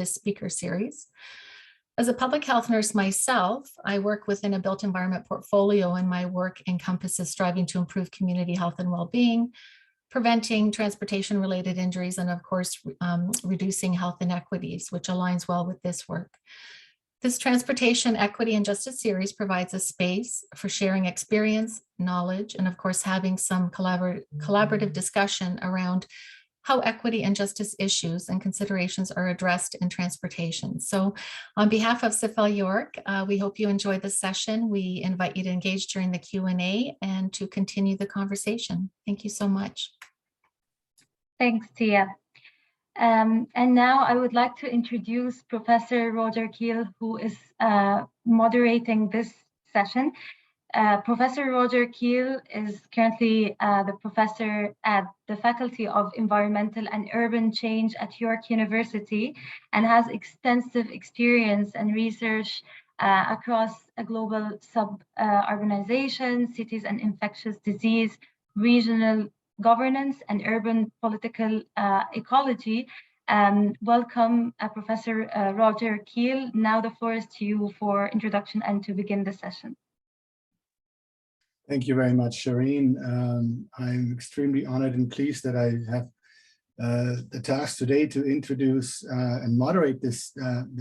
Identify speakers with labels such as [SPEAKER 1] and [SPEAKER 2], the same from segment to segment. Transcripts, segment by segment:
[SPEAKER 1] this speaker series. As a public health nurse myself, I work within a built environment portfolio, and my work encompasses striving to improve community health and well-being, preventing transportation-related injuries, and of course, reducing health inequities, which aligns well with this work. This Transportation Equity and Justice series provides a space for sharing experience, knowledge, and of course, having some collaborative discussion around how equity and justice issues and considerations are addressed in transportation. So on behalf of CIFEL York, we hope you enjoy this session. We invite you to engage during the Q&A and to continue the conversation. Thank you so much.
[SPEAKER 2] Thanks, Tia. And now I would like to introduce Professor Roger Keil, who is moderating this session. Professor Roger Keil is currently the professor at the Faculty of Environmental and Urban Change at York University and has extensive experience and research across a global suburbanization, cities and infectious disease, regional governance, and urban political ecology. Welcome, Professor Roger Keil. Now the floor is to you for introduction and to begin the session.
[SPEAKER 3] Thank you very much, Shireen. I'm extremely honored and pleased that I have the task today to introduce and moderate this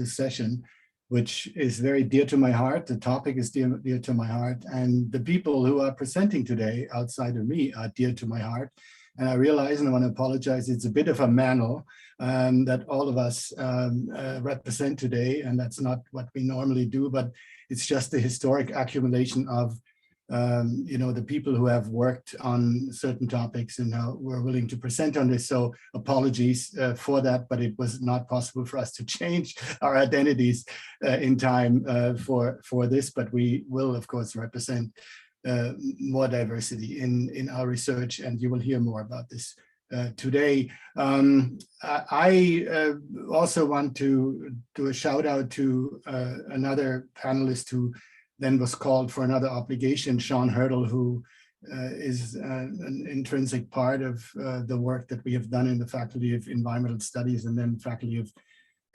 [SPEAKER 3] session, which is very dear to my heart. The topic is dear to my heart, and the people who are presenting today outside of me are dear to my heart. And I realize, and I want to apologize, it's a bit of a mantle that all of us represent today, and that's not what we normally do, but it's just the historic accumulation of the people who have worked on certain topics and now we're willing to present on this. So apologies for that, but it was not possible for us to change our identities in time for this, but we will of course represent more diversity in our research, and you will hear more about this today. I also want to do a shout out to another panelist who then was called for another obligation, Sean Hurdle, who is an intrinsic part of the work that we have done in the Faculty of Environmental Studies and then Faculty of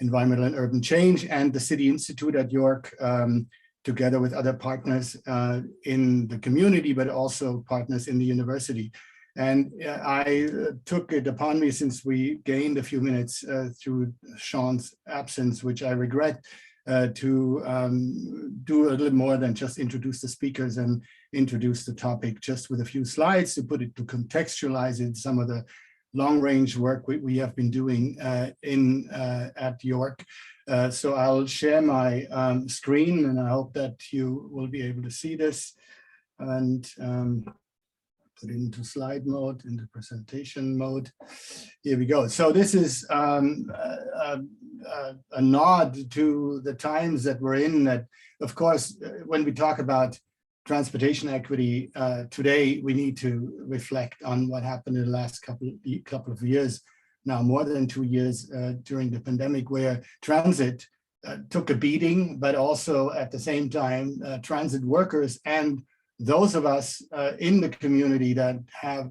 [SPEAKER 3] Environmental and Urban Change and the City Institute at York, together with other partners in the community, but also partners in the university. And I took it upon me, since we gained a few minutes through Sean's absence, which I regret, to do a little more than just introduce the speakers and introduce the topic just with a few slides to contextualize it, some of the long-range work we have been doing at York. So I'll share my screen, and I hope that you will be able to see this and put it into slide mode, into presentation mode. Here we go. So this is a nod to the times that we're in, that of course, when we talk about transportation equity today, we need to reflect on what happened in the last couple of years, now more than 2 years during the pandemic, where transit took a beating, but also at the same time, transit workers and those of us in the community that have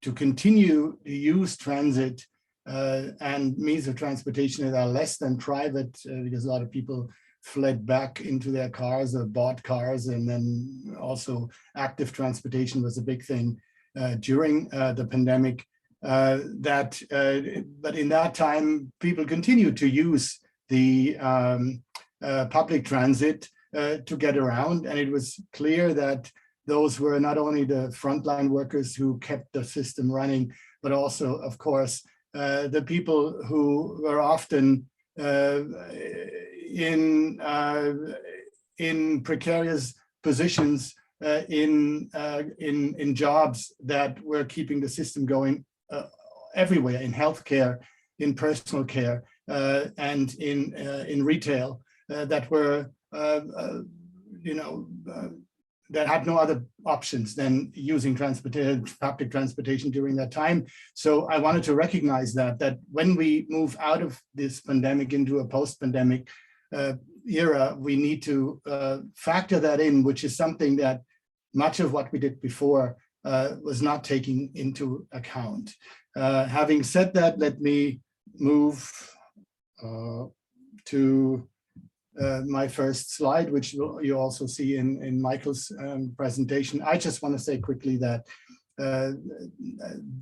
[SPEAKER 3] to continue to use transit and means of transportation that are less than private, because a lot of people fled back into their cars or bought cars, and then also active transportation was a big thing during the pandemic. But in that time, people continued to use the public transit to get around, and it was clear that those were not only the frontline workers who kept the system running, but also, of course, the people who were often in precarious positions in jobs that were keeping the system going everywhere, in healthcare, in personal care, and in retail, that were that had no other options than using public transportation during that time. So I wanted to recognize that when we move out of this pandemic into a post-pandemic era, we need to factor that in, which is something that much of what we did before was not taking into account. Having said that, let me move to my first slide, which you also see in Michael's presentation. I just want to say quickly that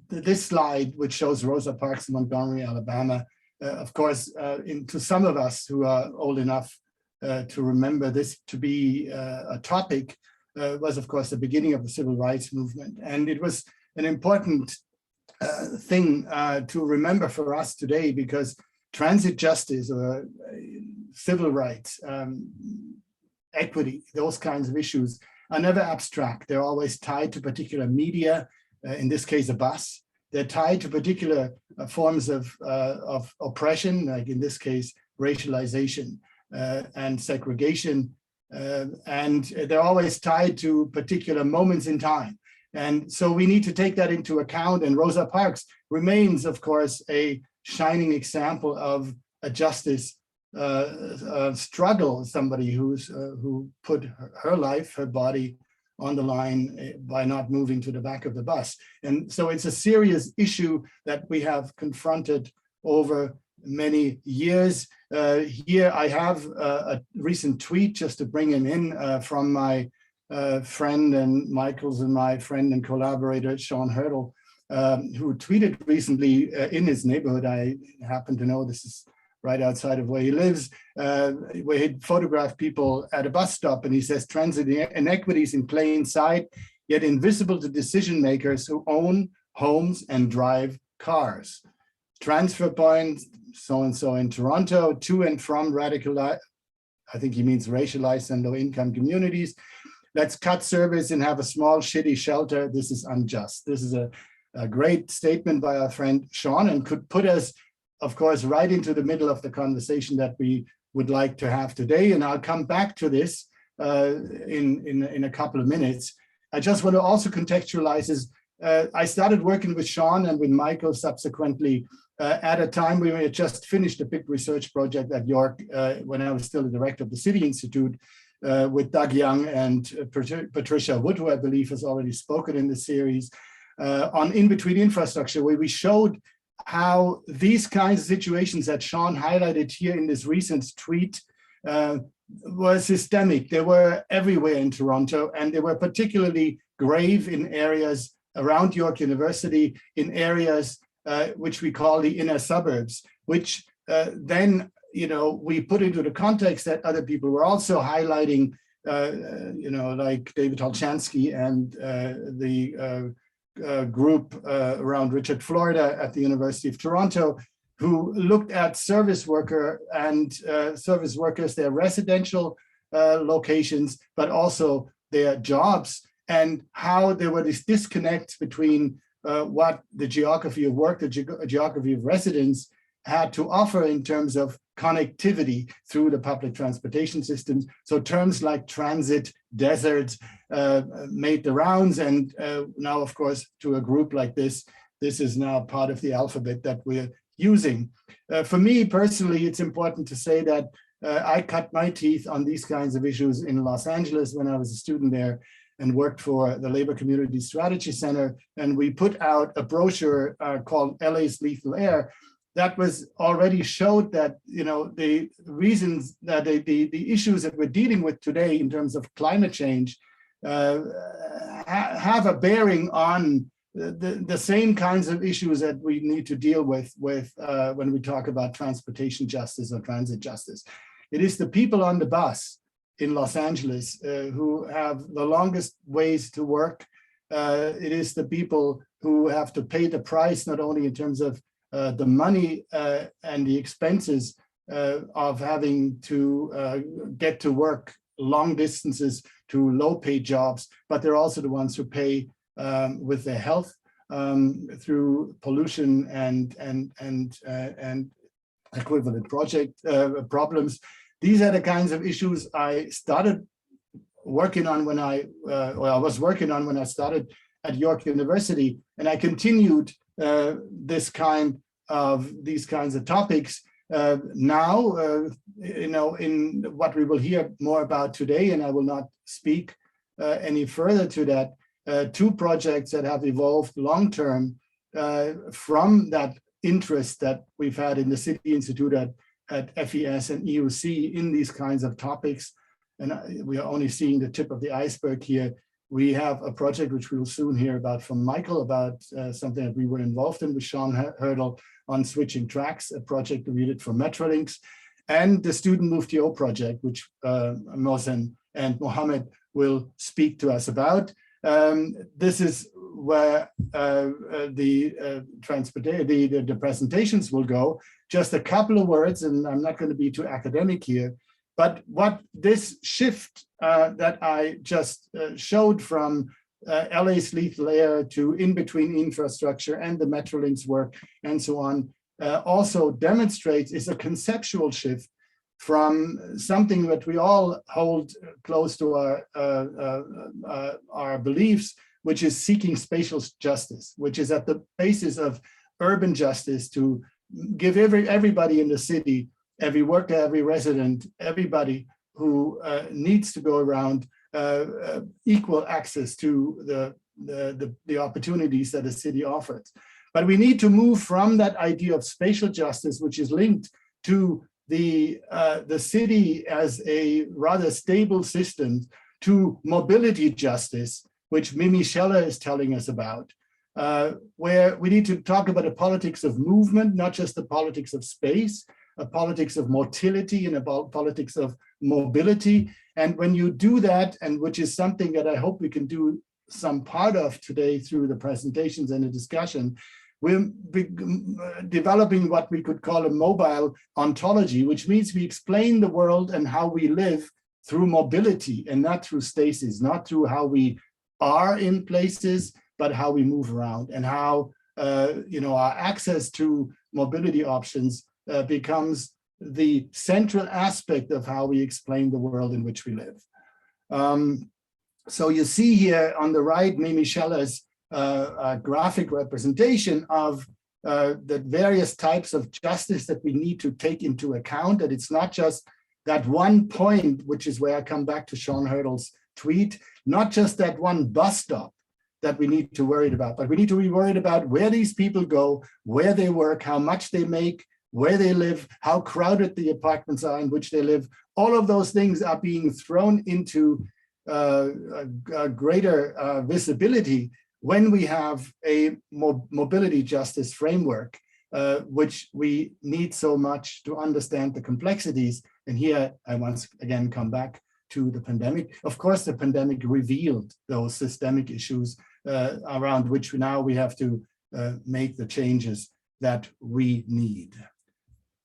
[SPEAKER 3] this slide, which shows Rosa Parks in Montgomery, Alabama, of course, to some of us who are old enough to remember this to be a topic, was of course the beginning of the civil rights movement. And it was an important thing to remember for us today, because transit justice or civil rights, equity, those kinds of issues are never abstract. They're always tied to particular media, in this case, a bus. They're tied to particular forms of oppression, like in this case, racialization and segregation. And they're always tied to particular moments in time. And so we need to take that into account. And Rosa Parks remains, of course, a shining example of a justice struggle, somebody who put her life, her body on the line by not moving to the back of the bus. And so it's a serious issue that we have confronted over many years. Here I have a recent tweet, just to bring him in, from my friend and Michael's and my friend and collaborator, Sean Hurdle, who tweeted recently in his neighborhood. I happen to know this is right outside of where he lives, where he photographed people at a bus stop, and he says, transit inequities in plain sight, yet invisible to decision makers who own homes and drive cars. Transfer points, so-and-so in Toronto, to and from radicalized, I think he means racialized and low-income communities. Let's cut service and have a small, shitty shelter. This is unjust. This is a great statement by our friend Sean, and could put us, of course, right into the middle of the conversation that we would like to have today. And I'll come back to this in a couple of minutes. I just want to also contextualize this. I started working with Sean and with Michael subsequently at a time we had just finished a big research project at York when I was still the director of the City Institute, with Doug Young and Patricia Wood, who I believe has already spoken in the series, on in-between infrastructure, where we showed how these kinds of situations that Sean highlighted here in this recent tweet were systemic. They were everywhere in Toronto, and they were particularly grave in areas around York University, in areas which we call the inner suburbs, which then, you know, we put into the context that other people were also highlighting, you know, like David Holchansky and the group around Richard Florida at the University of Toronto, who looked at service worker and service workers, their residential locations, but also their jobs, and how there were these disconnects between what the geography of work, the geography of residence had to offer in terms of connectivity through the public transportation systems. So terms like transit, desert made the rounds, and now, of course, to a group like this is now part of the alphabet that we're using. For me personally, it's important to say that I cut my teeth on these kinds of issues in Los Angeles when I was a student there and worked for the Labor Community Strategy Center. And we put out a brochure called LA's Lethal Air that was already showed that, you know, the reasons that the issues that we're dealing with today in terms of climate change have a bearing on the same kinds of issues that we need to deal with when we talk about transportation justice or transit justice. It is the people on the bus in Los Angeles who have the longest ways to work. It is the people who have to pay the price, not only in terms of the money and the expenses of having to get to work long distances to low-paid jobs, but they're also the ones who pay with their health through pollution and equivalent problems. These are the kinds of issues I started working on when I was working on when I started at York University, and I continued these kinds of topics now, you know, in what we will hear more about today, and I will not speak any further to that. Two projects that have evolved long-term from that interest that we've had in the City Institute at FES and EUC in these kinds of topics. And we are only seeing the tip of the iceberg here. We have a project which we will soon hear about from Michael, about something that we were involved in with Sean Hurdle on switching tracks, a project that we did for Metrolinx, and the studentmoveto project, which Mohsen and Mohammed will speak to us about. This is where the presentations will go. Just a couple of words, and I'm not going to be too academic here, but what this shift that I just showed from LA's lethal air to in-between infrastructure and the Metrolinx work and so on also demonstrates is a conceptual shift from something that we all hold close to our beliefs, which is seeking spatial justice, which is at the basis of urban justice, to give everybody in the city, every worker, every resident, everybody who needs to go around equal access to the opportunities that the city offers. But we need to move from that idea of spatial justice, which is linked to the city as a rather stable system, to mobility justice, which Mimi Scheller is telling us about, where we need to talk about a politics of movement, not just the politics of space, a politics of motility and about politics of mobility. And when you do that, and which is something that I hope we can do some part of today through the presentations and the discussion, we're developing what we could call a mobile ontology, which means we explain the world and how we live through mobility and not through stasis, not through how we are in places, but how we move around, and how our access to mobility options becomes the central aspect of how we explain the world in which we live. So you see here on the right, Mimi Scheller's graphic representation of the various types of justice that we need to take into account, that it's not just that one point, which is where I come back to Sean Hurdle's tweet, not just that one bus stop that we need to worry about, but we need to be worried about where these people go, where they work, how much they make, where they live, how crowded the apartments are in which they live. All of those things are being thrown into a greater visibility when we have a mobility justice framework, which we need so much to understand the complexities. And here I once again come back to the pandemic. Of course, the pandemic revealed those systemic issues around which now we have to make the changes that we need.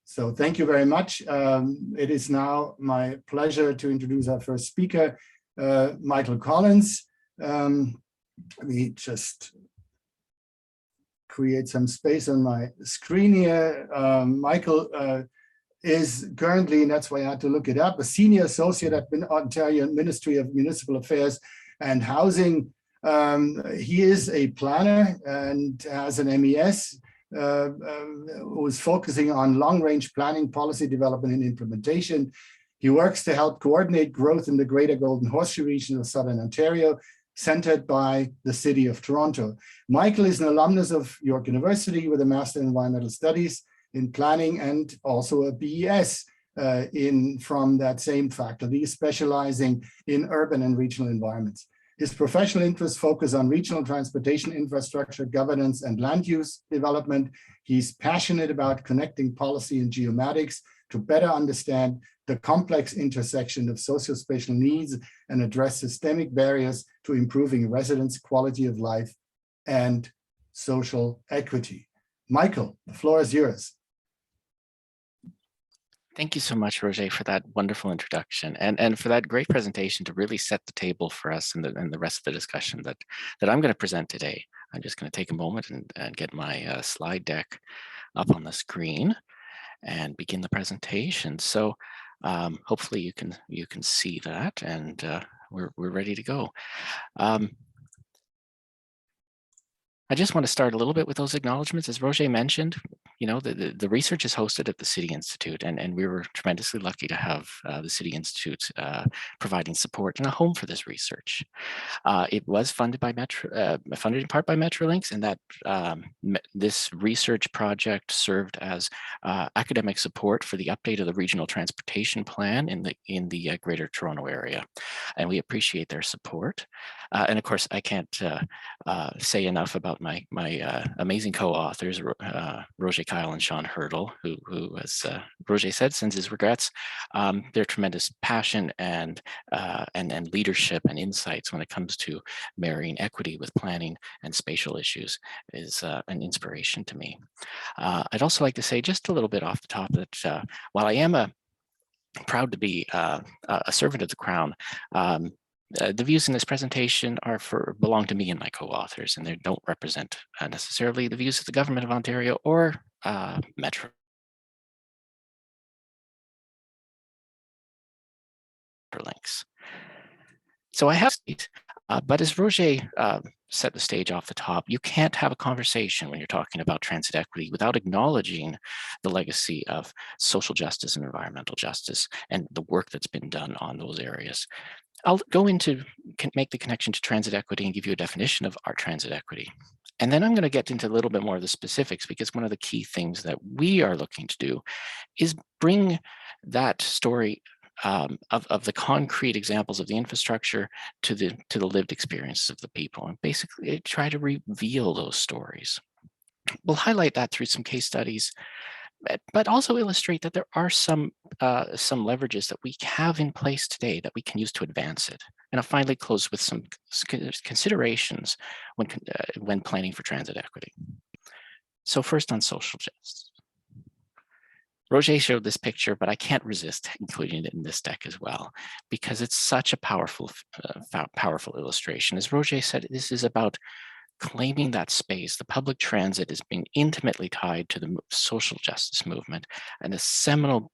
[SPEAKER 3] So thank you very much. It is now my pleasure to introduce our first speaker, Michael Collens. Let me just create some space on my screen here. Michael is currently, and that's why I had to look it up, a senior associate at the Ontario Ministry of Municipal Affairs and Housing. He is a planner and has an MES who is focusing on long-range planning, policy development, and implementation. He works to help coordinate growth in the Greater Golden Horseshoe region of Southern Ontario, centered by the City of Toronto. Michael is an alumnus of York University with a Master in Environmental Studies in Planning and also a BES from that same faculty, specializing in urban and regional environments. His professional interests focus on regional transportation infrastructure, governance, and land use development. He's passionate about connecting policy and geomatics to better understand the complex intersection of socio-spatial needs and address systemic barriers to improving residents' quality of life and social equity. Michael, the floor is yours.
[SPEAKER 4] Thank you so much, Roger, for that wonderful introduction and for that great presentation to really set the table for us and the rest of the discussion that I'm going to present today. I'm just going to take a moment and get my slide deck up on the screen and begin the presentation. So hopefully you can see that, and we're ready to go. I just want to start a little bit with those acknowledgements. As Roger mentioned, you know, the research is hosted at the City Institute, and we were tremendously lucky to have the City Institute providing support and a home for this research. It was funded by funded in part by Metrolinx, and that this research project served as academic support for the update of the regional transportation plan in the Greater Toronto area, and we appreciate their support. And of course, I can't say enough about my amazing co-authors, Roger Keil and Sean Hurdle, who as Roger said, sends his regrets. Their tremendous passion and leadership and insights when it comes to marrying equity with planning and spatial issues is an inspiration to me. I'd also like to say just a little bit off the top that while I am proud to be a servant of the Crown, the views in this presentation belong to me and my co-authors, and they don't represent necessarily the views of the Government of Ontario or Metrolinx. So I have, but as Roger set the stage off the top, you can't have a conversation when you're talking about transit equity without acknowledging the legacy of social justice and environmental justice and the work that's been done on those areas. I'll go into, make the connection to transit equity and give you a definition of our transit equity. And then I'm going to get into a little bit more of the specifics, because one of the key things that we are looking to do is bring that story of the concrete examples of the infrastructure to the lived experiences of the people, and basically try to reveal those stories. We'll highlight that through some case studies, but also illustrate that there are some leverages that we have in place today that we can use to advance it. And I'll finally close with some considerations when planning for transit equity. So first, on social justice. Roger showed this picture, but I can't resist including it in this deck as well, because it's such a powerful illustration. As Roger said, this is about claiming that space. The public transit is being intimately tied to the social justice movement, and the seminal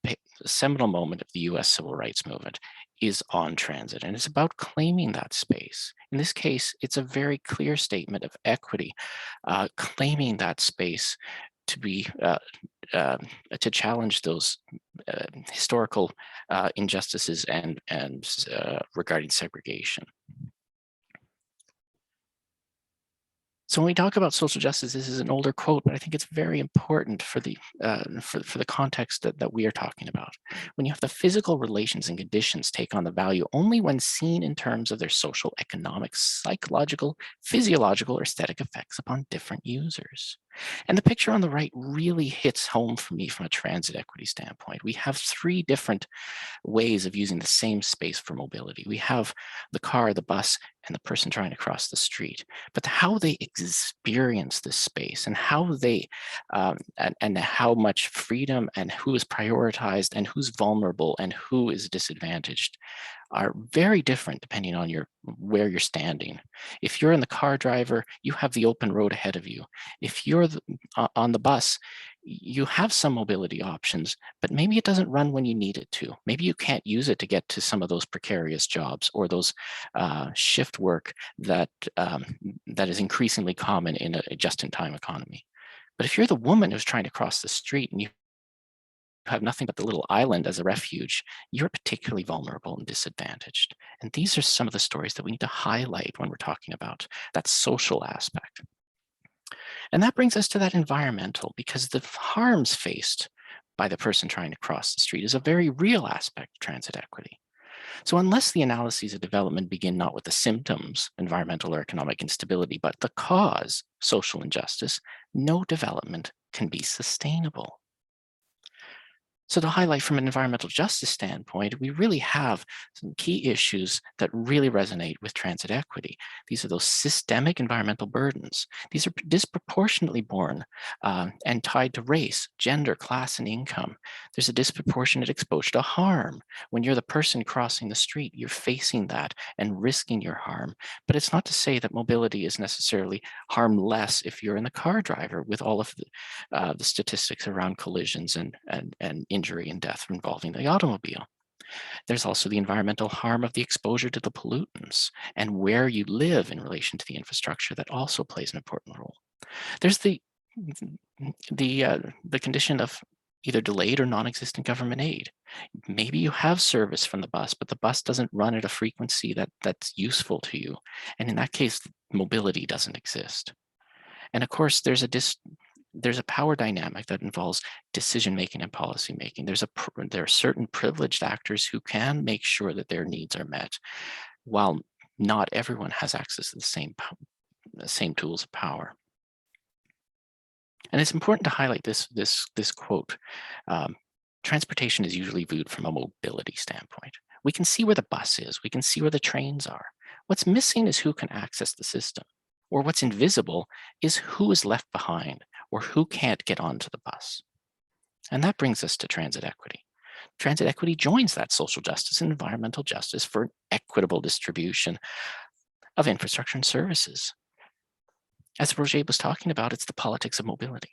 [SPEAKER 4] moment of the US civil rights movement is on transit, and it's about claiming that space. In this case, it's a very clear statement of equity, claiming that space to be to challenge those historical injustices and regarding segregation. So when we talk about social justice, this is an older quote, but I think it's very important for the context that we are talking about. When you have the physical relations and conditions take on the value only when seen in terms of their social, economic, psychological, physiological, or aesthetic effects upon different users. And the picture on the right really hits home for me from a transit equity standpoint. We have three different ways of using the same space for mobility. We have the car, the bus, and the person trying to cross the street. But how they experience this space and how they and how much freedom and who is prioritized and who's vulnerable and who is disadvantaged are very different depending on where you're standing. If you're in the car driver, you have the open road ahead of you. If you're on the bus, you have some mobility options, but maybe it doesn't run when you need it to. Maybe you can't use it to get to some of those precarious jobs or those shift work that is increasingly common in a just-in-time economy. But if you're the woman who's trying to cross the street and you have nothing but the little island as a refuge, you're particularly vulnerable and disadvantaged. And these are some of the stories that we need to highlight when we're talking about that social aspect. And that brings us to that environmental, because the harms faced by the person trying to cross the street is a very real aspect of transit equity. So unless the analyses of development begin not with the symptoms, environmental or economic instability, but the cause, social injustice, no development can be sustainable. So to highlight from an environmental justice standpoint, we really have some key issues that really resonate with transit equity. These are those systemic environmental burdens. These are disproportionately borne and tied to race, gender, class, and income. There's a disproportionate exposure to harm. When you're the person crossing the street, you're facing that and risking your harm. But it's not to say that mobility is necessarily harmless if you're in the car driver, with all of the statistics around collisions and injury and death involving the automobile. There's also the environmental harm of the exposure to the pollutants and where you live in relation to the infrastructure that also plays an important role. There's the condition of either delayed or non-existent government aid. Maybe you have service from the bus, but the bus doesn't run at a frequency that's useful to you. And in that case, mobility doesn't exist. And of course, there's a power dynamic that involves decision-making and policy-making. There are certain privileged actors who can make sure that their needs are met, while not everyone has access to the same tools of power. And it's important to highlight this quote. Transportation is usually viewed from a mobility standpoint. We can see where the bus is. We can see where the trains are. What's missing is who can access the system. Or what's invisible is who is left behind or who can't get onto the bus. And that brings us to transit equity. Transit equity joins that social justice and environmental justice for an equitable distribution of infrastructure and services. As Roger was talking about, it's the politics of mobility.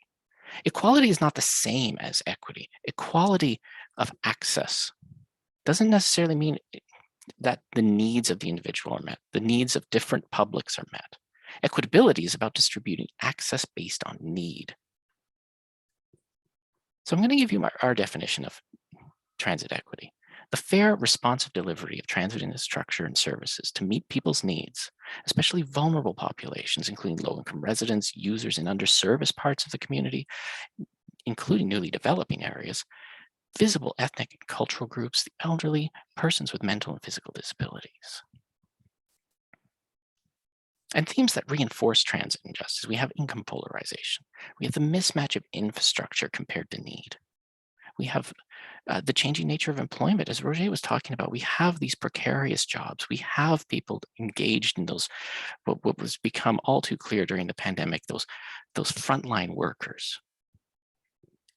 [SPEAKER 4] Equality is not the same as equity. Equality of access doesn't necessarily mean that the needs of the individual are met. The needs of different publics are met. Equitability is about distributing access based on need. So I'm going to give you our definition of transit equity. The fair, responsive delivery of transit infrastructure and services to meet people's needs, especially vulnerable populations, including low-income residents, users in underserviced parts of the community, including newly developing areas, visible ethnic and cultural groups, the elderly, persons with mental and physical disabilities. And themes that reinforce transit injustice: we have income polarization. We have the mismatch of infrastructure compared to need. We have the changing nature of employment. As Roger was talking about, we have these precarious jobs. We have people engaged in those, what was become all too clear during the pandemic, those frontline workers.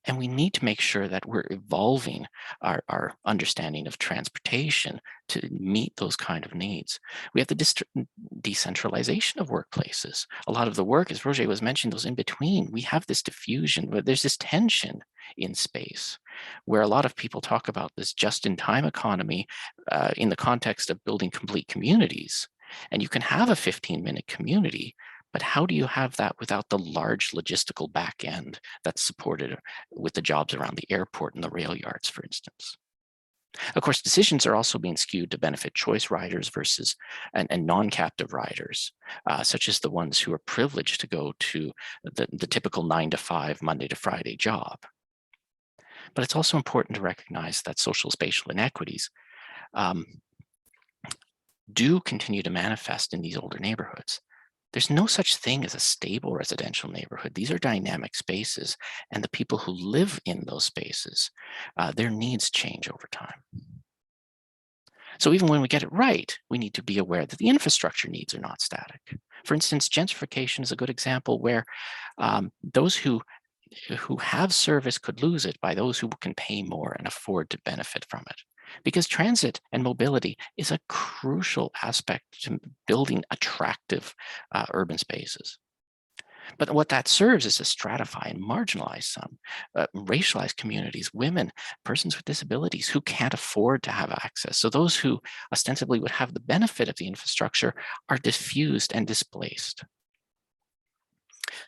[SPEAKER 4] And we need to make sure that we're evolving our understanding of transportation to meet those kind of needs. We have the decentralization of workplaces. A lot of the work, as Roger was mentioning, those in between, we have this diffusion, but there's this tension in space where a lot of people talk about this just-in-time economy in the context of building complete communities. And you can have a 15-minute community, but how do you have that without the large logistical back end that's supported with the jobs around the airport and the rail yards, for instance? Of course, decisions are also being skewed to benefit choice riders versus and non-captive riders, such as the ones who are privileged to go to the typical 9-to-5, Monday to Friday job. But it's also important to recognize that social spatial inequities do continue to manifest in these older neighborhoods. There's no such thing as a stable residential neighborhood. These are dynamic spaces, and the people who live in those spaces, their needs change over time. So even when we get it right, we need to be aware that the infrastructure needs are not static. For instance, gentrification is a good example where those who have service could lose it by those who can pay more and afford to benefit from it. Because transit and mobility is a crucial aspect to building attractive urban spaces. But what that serves is to stratify and marginalize some racialized communities, women, persons with disabilities who can't afford to have access. So those who ostensibly would have the benefit of the infrastructure are diffused and displaced.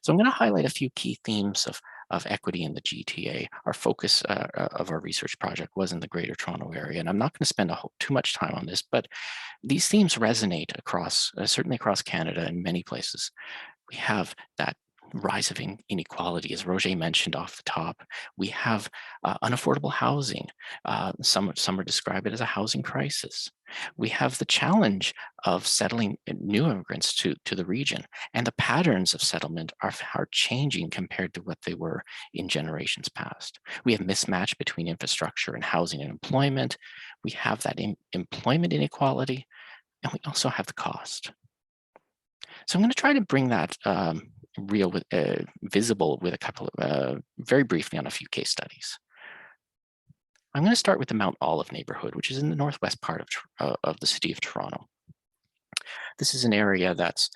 [SPEAKER 4] So I'm going to highlight a few key themes of equity in the GTA. Our focus of our research project was in the Greater Toronto Area, and I'm not going to spend too much time on this, but these themes resonate across, certainly across Canada in many places. We have that rise of inequality, as Roger mentioned off the top. We have unaffordable housing. Some would describe it as a housing crisis. We have the challenge of settling new immigrants to the region, and the patterns of settlement are changing compared to what they were in generations past. We have mismatch between infrastructure and housing and employment. We have that employment inequality, and we also have the cost. So I'm going to try to bring that visible with a couple of, very briefly on a few case studies. I'm going to start with the Mount Olive neighborhood, which is in the northwest part of the city of Toronto. This is an area that's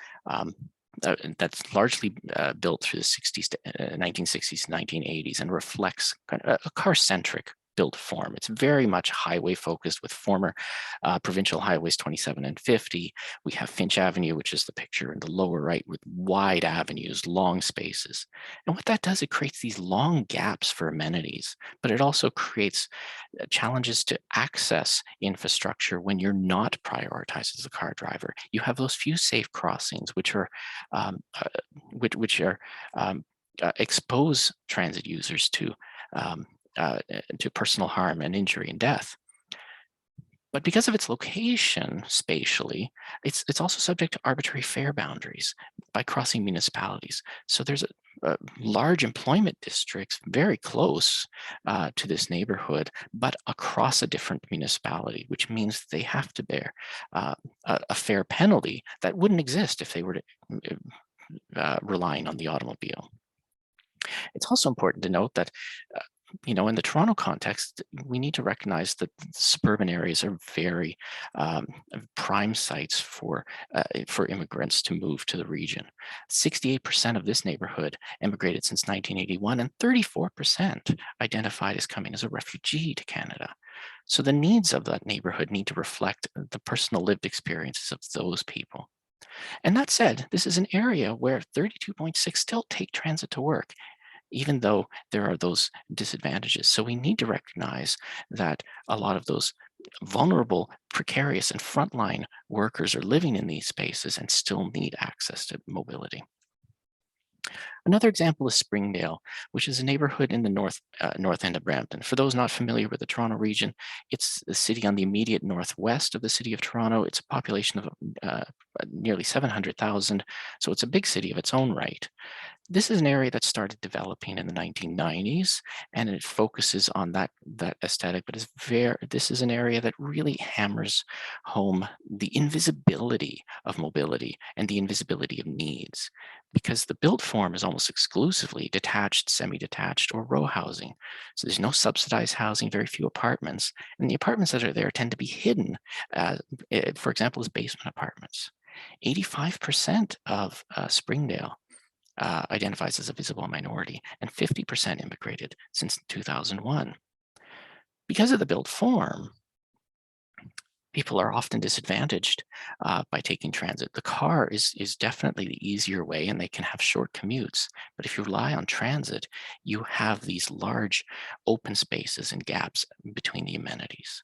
[SPEAKER 4] largely built through the 1960s to 1980s and reflects kind of a car-centric built form. It's very much highway focused with former provincial highways 27 and 50. We have Finch Avenue, which is the picture in the lower right, with wide avenues, long spaces. And what that does, it creates these long gaps for amenities, but it also creates challenges to access infrastructure when you're not prioritized as a car driver. You have those few safe crossings, which expose transit users to personal harm and injury and death. But because of its location spatially, it's also subject to arbitrary fare boundaries by crossing municipalities. So there's large employment districts very close to this neighborhood, but across a different municipality, which means they have to bear a fare penalty that wouldn't exist if they were relying on the automobile. It's also important to note that in the Toronto context, we need to recognize that suburban areas are very prime sites for immigrants to move to the region. 68% of this neighborhood immigrated since 1981, and 34% identified as coming as a refugee to Canada. So the needs of that neighborhood need to reflect the personal lived experiences of those people. And that said, this is an area where 32.6 still take transit to work, even though there are those disadvantages. So we need to recognize that a lot of those vulnerable, precarious, and frontline workers are living in these spaces and still need access to mobility. Another example is Springdale, which is a neighborhood in the north end of Brampton. For those not familiar with the Toronto region, it's the city on the immediate northwest of the city of Toronto. It's a population of nearly 700,000, so it's a big city of its own right. This is an area that started developing in the 1990s, and it focuses on that aesthetic, but this is an area that really hammers home the invisibility of mobility and the invisibility of needs, because the built form is almost exclusively detached, semi-detached, or row housing. So there's no subsidized housing, very few apartments, and the apartments that are there tend to be hidden, for example, as basement apartments. 85% of Springdale identifies as a visible minority, and 50% immigrated since 2001. Because of the built form, people are often disadvantaged by taking transit. The car is definitely the easier way, and they can have short commutes. But if you rely on transit, you have these large open spaces and gaps between the amenities.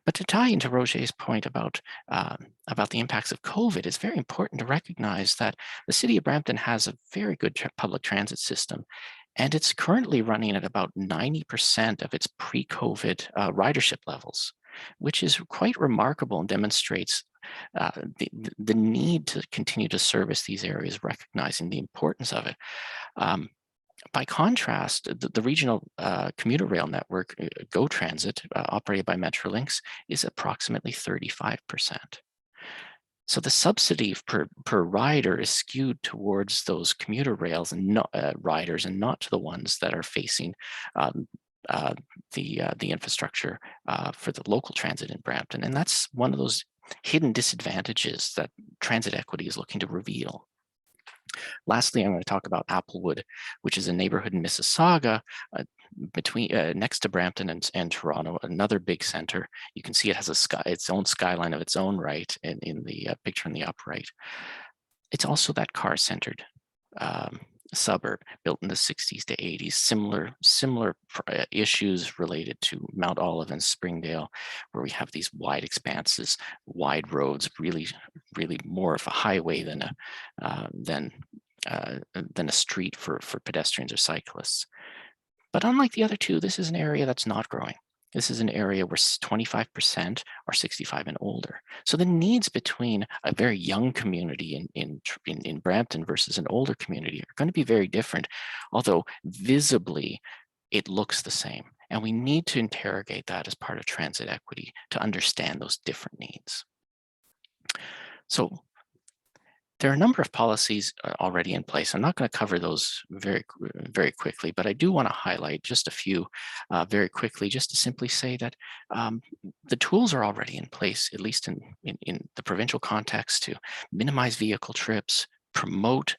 [SPEAKER 4] But to tie into Roger's point about the impacts of COVID, it's very important to recognize that the city of Brampton has a very good public transit system, and it's currently running at about 90% of its pre-COVID ridership levels, which is quite remarkable and demonstrates the need to continue to service these areas, recognizing the importance of it. By contrast, the regional commuter rail network, GO Transit, operated by Metrolinx, is approximately 35%. So the subsidy per rider is skewed towards those commuter rails and riders, and not to the ones that are facing the infrastructure for the local transit in Brampton. And that's one of those hidden disadvantages that transit equity is looking to reveal. Lastly, I'm going to talk about Applewood, which is a neighborhood in Mississauga next to Brampton and Toronto, another big center. You can see it has its own skyline of its own right in the picture in the upper right. It's also that car-centered suburb built in the 60s to 80s, similar issues related to Mount Olive and Springdale, where we have these wide expanses, wide roads, really more of a highway than a street for pedestrians or cyclists. But unlike the other two, this is an area that's not growing. This is an area where 25% are 65 and older. So the needs between a very young community in Brampton versus an older community are going to be very different, although visibly it looks the same. And we need to interrogate that as part of transit equity to understand those different needs. So there are a number of policies already in place. I'm not going to cover those very quickly, but I do want to highlight just a few very quickly, just to simply say that the tools are already in place, at least in the provincial context, to minimize vehicle trips, promote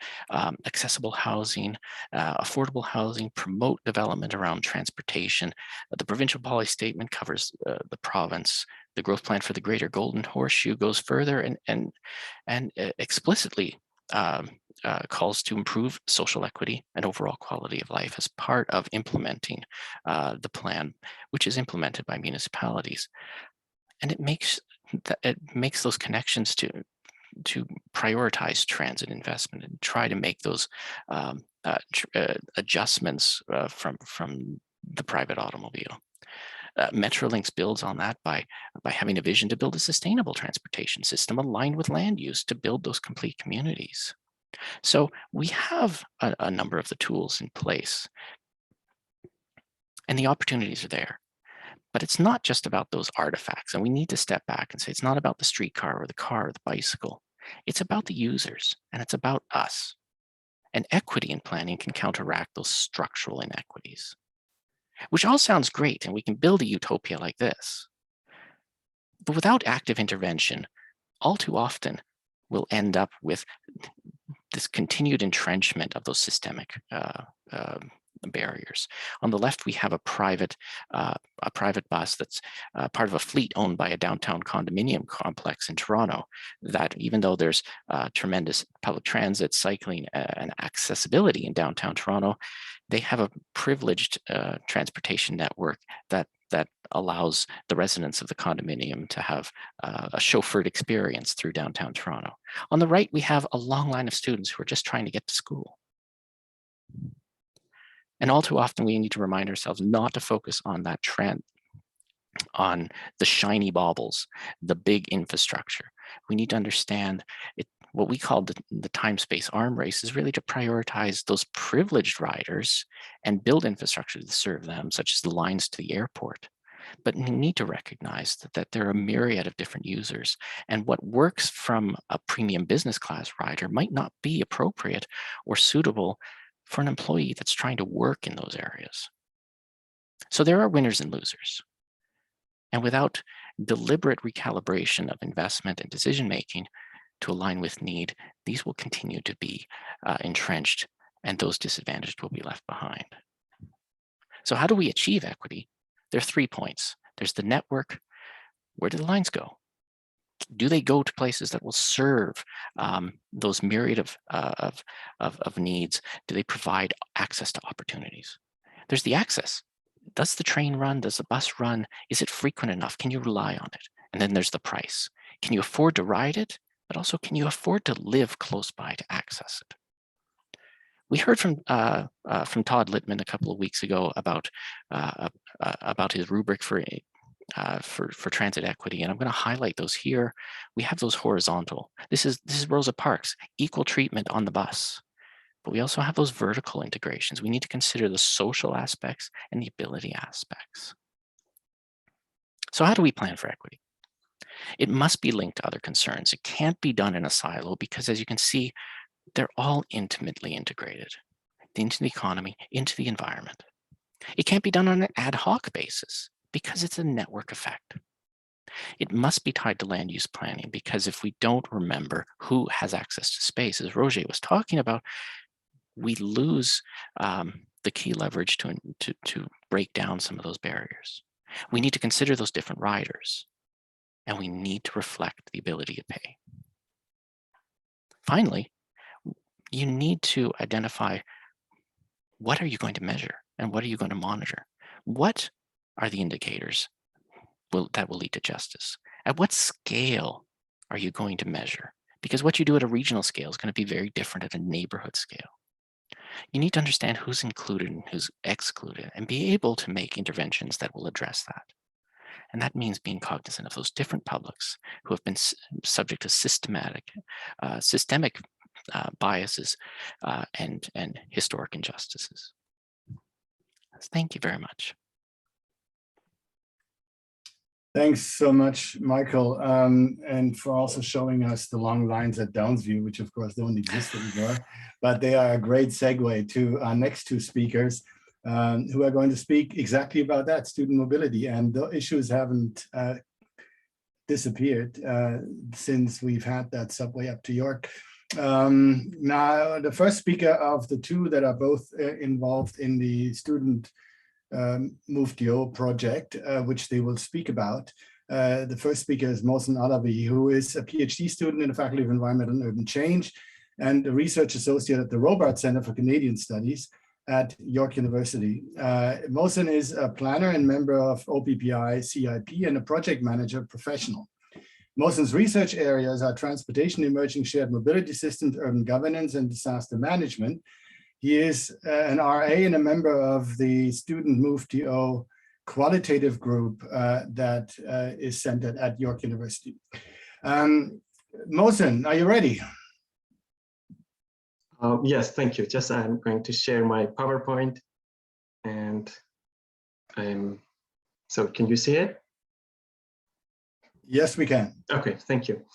[SPEAKER 4] accessible housing, affordable housing, promote development around transportation. The provincial policy statement covers the province. The growth plan for the Greater Golden Horseshoe goes further and explicitly calls to improve social equity and overall quality of life as part of implementing the plan, which is implemented by municipalities. And it makes those connections to prioritize transit investment and try to make those adjustments from the private automobile. Metrolinx builds on that by having a vision to build a sustainable transportation system aligned with land use to build those complete communities. So we have a number of the tools in place, and the opportunities are there. But it's not just about those artifacts, and we need to step back and say it's not about the streetcar or the car or the bicycle. It's about the users, and it's about us. And equity in planning can counteract those structural inequities, which all sounds great, and we can build a utopia like this. But without active intervention, all too often we'll end up with this continued entrenchment of those systemic barriers. On the left, we have a private bus that's part of a fleet owned by a downtown condominium complex in Toronto, that even though there's tremendous public transit, cycling, and accessibility in downtown Toronto, they have a privileged transportation network that allows the residents of the condominium to have a chauffeured experience through downtown Toronto. On the right, we have a long line of students who are just trying to get to school. And all too often, we need to remind ourselves not to focus on that trend, on the shiny baubles, the big infrastructure. We need to understand it. What we call the time-space arm race is really to prioritize those privileged riders and build infrastructure to serve them, such as the lines to the airport. But we need to recognize that there are a myriad of different users, and what works from a premium business class rider might not be appropriate or suitable for an employee that's trying to work in those areas. So there are winners and losers. And without deliberate recalibration of investment and decision-making to align with need, these will continue to be entrenched, and those disadvantaged will be left behind. So how do we achieve equity? There are 3 points. There's the network. Where do the lines go? Do they go to places that will serve those myriad of needs? Do they provide access to opportunities? There's the access. Does the train run? Does the bus run? Is it frequent enough? Can you rely on it? And then there's the price. Can you afford to ride it? But also, can you afford to live close by to access it? We heard from Todd Littman a couple of weeks ago about his rubric for transit equity, and I'm going to highlight those here. We have those horizontal. This is Rosa Parks, equal treatment on the bus. But we also have those vertical integrations. We need to consider the social aspects and the ability aspects. So how do we plan for equity? It must be linked to other concerns. It can't be done in a silo because, as you can see, they're all intimately integrated into the economy, into the environment. It can't be done on an ad hoc basis because it's a network effect. It must be tied to land use planning because if we don't remember who has access to space, as Roger was talking about, we lose the key leverage to break down some of those barriers. We need to consider those different riders, and we need to reflect the ability to pay. Finally, you need to identify what are you going to measure and what are you going to monitor? What are the indicators that will lead to justice? At what scale are you going to measure? Because what you do at a regional scale is going to be very different at a neighborhood scale. You need to understand who's included and who's excluded and be able to make interventions that will address that. And that means being cognizant of those different publics who have been subject to systemic biases and historic injustices. Thank you very much.
[SPEAKER 3] Thanks so much, Michael, and for also showing us the long lines at Downsview, which of course don't exist anymore, but they are a great segue to our next two speakers who are going to speak exactly about that, student mobility. And the issues haven't disappeared since we've had that subway up to York. Now, the first speaker of the two that are both involved in the student moveto project, which they will speak about. The first speaker is Mohsen Alavi, who is a PhD student in the Faculty of Environmental and Urban Change and a research associate at the Robarts Center for Canadian Studies at York University. Mohsen is a planner and member of OPPI CIP and a project manager professional. Mohsen's research areas are transportation, emerging shared mobility systems, urban governance, and disaster management. He is an RA and a member of the Student moveto qualitative group that is centered at York University. Mohsen, are you ready?
[SPEAKER 5] Yes, thank you. Just I'm going to share my PowerPoint, and so can you see it?
[SPEAKER 3] Yes, we can.
[SPEAKER 5] Okay, thank you.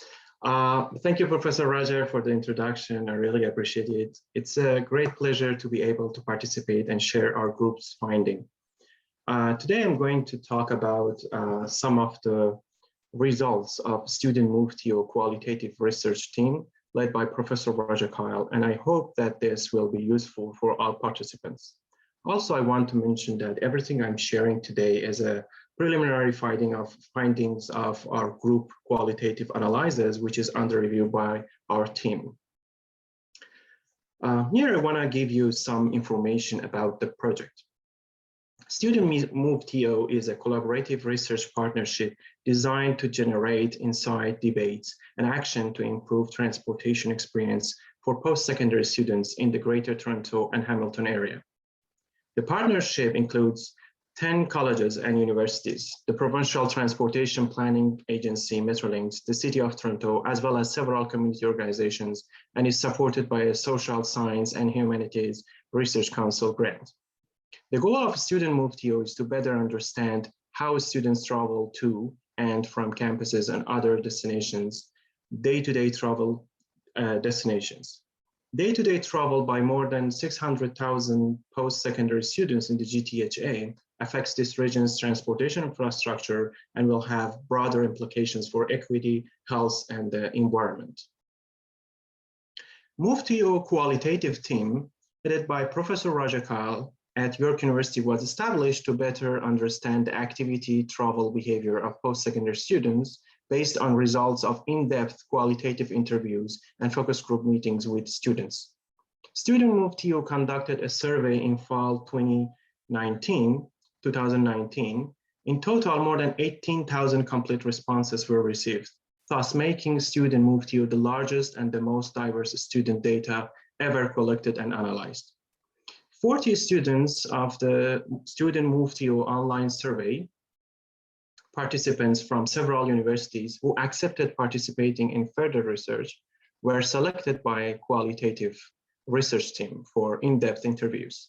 [SPEAKER 5] Thank you, Professor Raja, for the introduction. I really appreciate it. It's a great pleasure to be able to participate and share our group's finding. Today, I'm going to talk about some of the results of Student moveto qualitative research team led by Professor Raja Keil, and I hope that this will be useful for all participants. Also, I want to mention that everything I'm sharing today is a preliminary findings of our group qualitative analysis, which is under review by our team. Here, I want to give you some information about the project. Student moveto is a collaborative research partnership designed to generate insight, debates, and action to improve transportation experience for post-secondary students in the Greater Toronto and Hamilton area. The partnership includes 10 colleges and universities, the Provincial Transportation Planning Agency, Metrolinx, the City of Toronto, as well as several community organizations, and is supported by a Social Science and Humanities Research Council grant. The goal of Student moveto is to better understand how students travel to and from campuses and other destinations, day-to-day travel destinations. Day-to-day travel by more than 600,000 post-secondary students in the GTHA affects this region's transportation infrastructure and will have broader implications for equity, health, and the environment. moveto qualitative team, headed by Professor Raja Keil at York University, was established to better understand the activity travel behavior of post-secondary students based on results of in-depth qualitative interviews and focus group meetings with students. Student moveto conducted a survey in fall 2019. In total, more than 18,000 complete responses were received, thus making Student moveto the largest and the most diverse student data ever collected and analyzed. 40 students of the Student moveto online survey participants from several universities who accepted participating in further research were selected by a qualitative research team for in-depth interviews.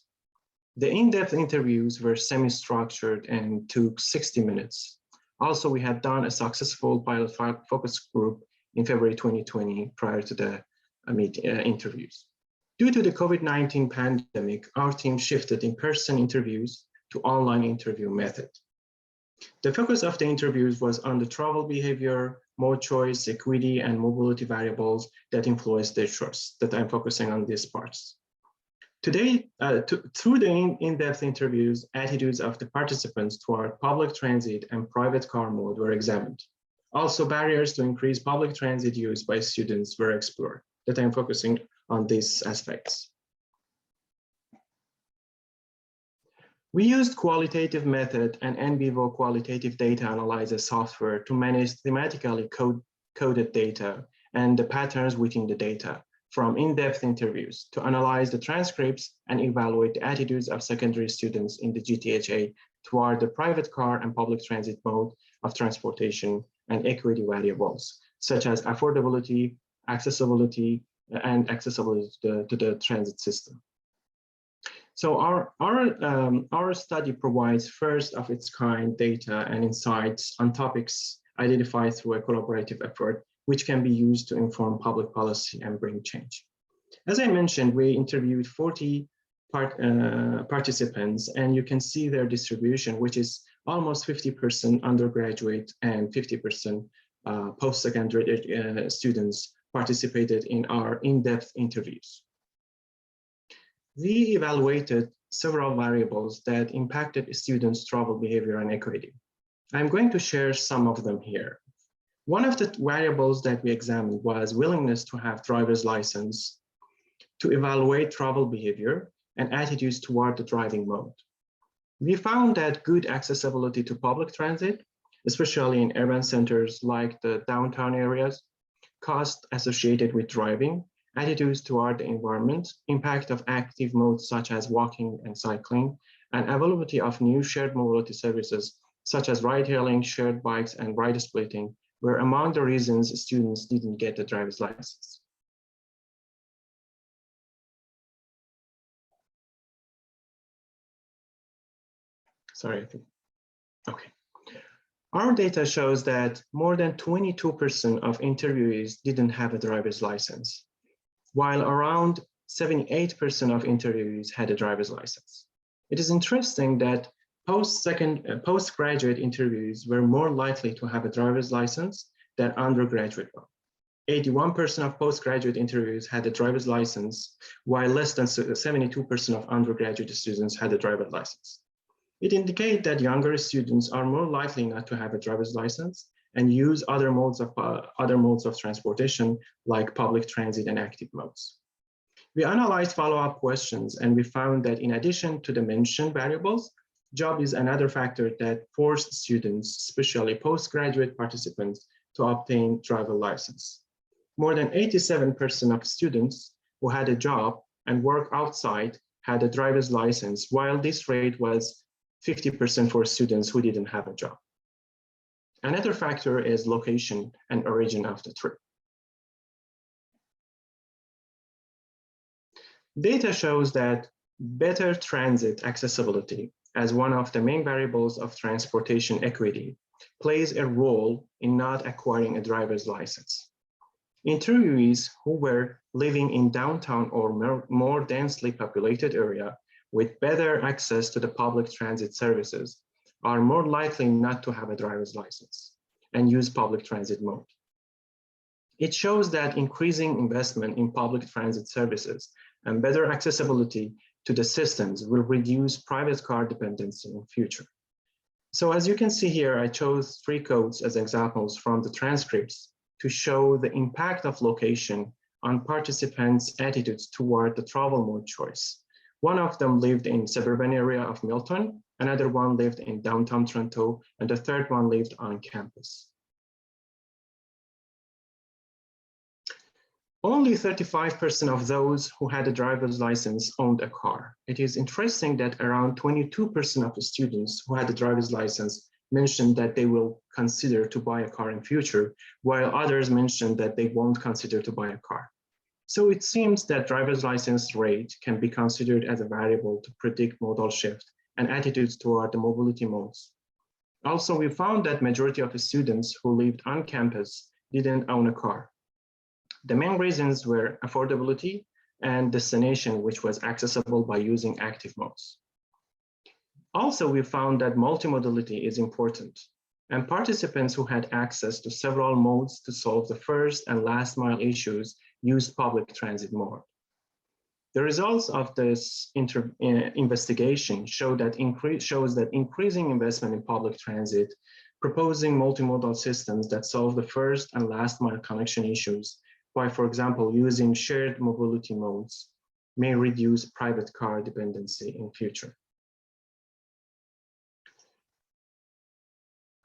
[SPEAKER 5] The in-depth interviews were semi-structured and took 60 minutes. Also, we had done a successful pilot focus group in February 2020 prior to the interviews. Due to the COVID-19 pandemic, our team shifted in-person interviews to online interview method. The focus of the interviews was on the travel behavior, mode choice, equity, and mobility variables that influence their choice, that I'm focusing on these parts. Today, through the in-depth interviews, attitudes of the participants toward public transit and private car mode were examined. Also, barriers to increase public transit use by students were explored, that I'm focusing on these aspects. We used qualitative method and in vivo qualitative data analysis software to manage thematically coded data and the patterns within the data from in-depth interviews to analyze the transcripts and evaluate the attitudes of secondary students in the GTHA toward the private car and public transit mode of transportation and equity variables, such as affordability, accessibility, and accessibility to the transit system. So our study provides first of its kind data and insights on topics identified through a collaborative effort, which can be used to inform public policy and bring change. As I mentioned, we interviewed 40 participants, and you can see their distribution, which is almost 50% undergraduate and 50% post-secondary students participated in our in-depth interviews. We evaluated several variables that impacted students' travel behavior and equity. I'm going to share some of them here. One of the variables that we examined was willingness to have driver's license to evaluate travel behavior and attitudes toward the driving mode. We found that good accessibility to public transit, especially in urban centers like the downtown areas, cost associated with driving, attitudes toward the environment, impact of active modes such as walking and cycling, and availability of new shared mobility services such as ride-hailing, shared bikes, and ride-splitting were among the reasons students didn't get a driver's license. Sorry, I think, okay. Our data shows that more than 22% of interviewees didn't have a driver's license, while around 78% of interviewees had a driver's license. It is interesting that postgraduate interviewees were more likely to have a driver's license than undergraduate one. 81% of postgraduate interviewees had a driver's license, while less than 72% of undergraduate students had a driver's license. It indicates that younger students are more likely not to have a driver's license and use other modes of transportation like public transit and active modes. We analyzed follow-up questions and we found that in addition to the mentioned variables, job is another factor that forced students, especially postgraduate participants, to obtain driver's license. More than 87% of students who had a job and work outside had a driver's license, while this rate was 50% for students who didn't have a job. Another factor is location and origin of the trip. Data shows that better transit accessibility as one of the main variables of transportation equity plays a role in not acquiring a driver's license. Interviewees who were living in downtown or more densely populated area with better access to the public transit services are more likely not to have a driver's license and use public transit mode. It shows that increasing investment in public transit services and better accessibility to the systems will reduce private car dependency in the future. So as you can see here, I chose 3 quotes as examples from the transcripts to show the impact of location on participants' attitudes toward the travel mode choice. One of them lived in suburban area of Milton, another one lived in downtown Toronto, and the third one lived on campus. Only 35% of those who had a driver's license owned a car. It is interesting that around 22% of the students who had a driver's license mentioned that they will consider to buy a car in future, while others mentioned that they won't consider to buy a car. So it seems that driver's license rate can be considered as a variable to predict modal shift and attitudes toward the mobility modes. Also, we found that majority of the students who lived on campus didn't own a car. The main reasons were affordability and destination, which was accessible by using active modes. Also, we found that multimodality is important, and participants who had access to several modes to solve the first and last mile issues used public transit mode. The results of this investigation shows that increasing investment in public transit, proposing multimodal systems that solve the first and last mile connection issues by, for example, using shared mobility modes, may reduce private car dependency in future.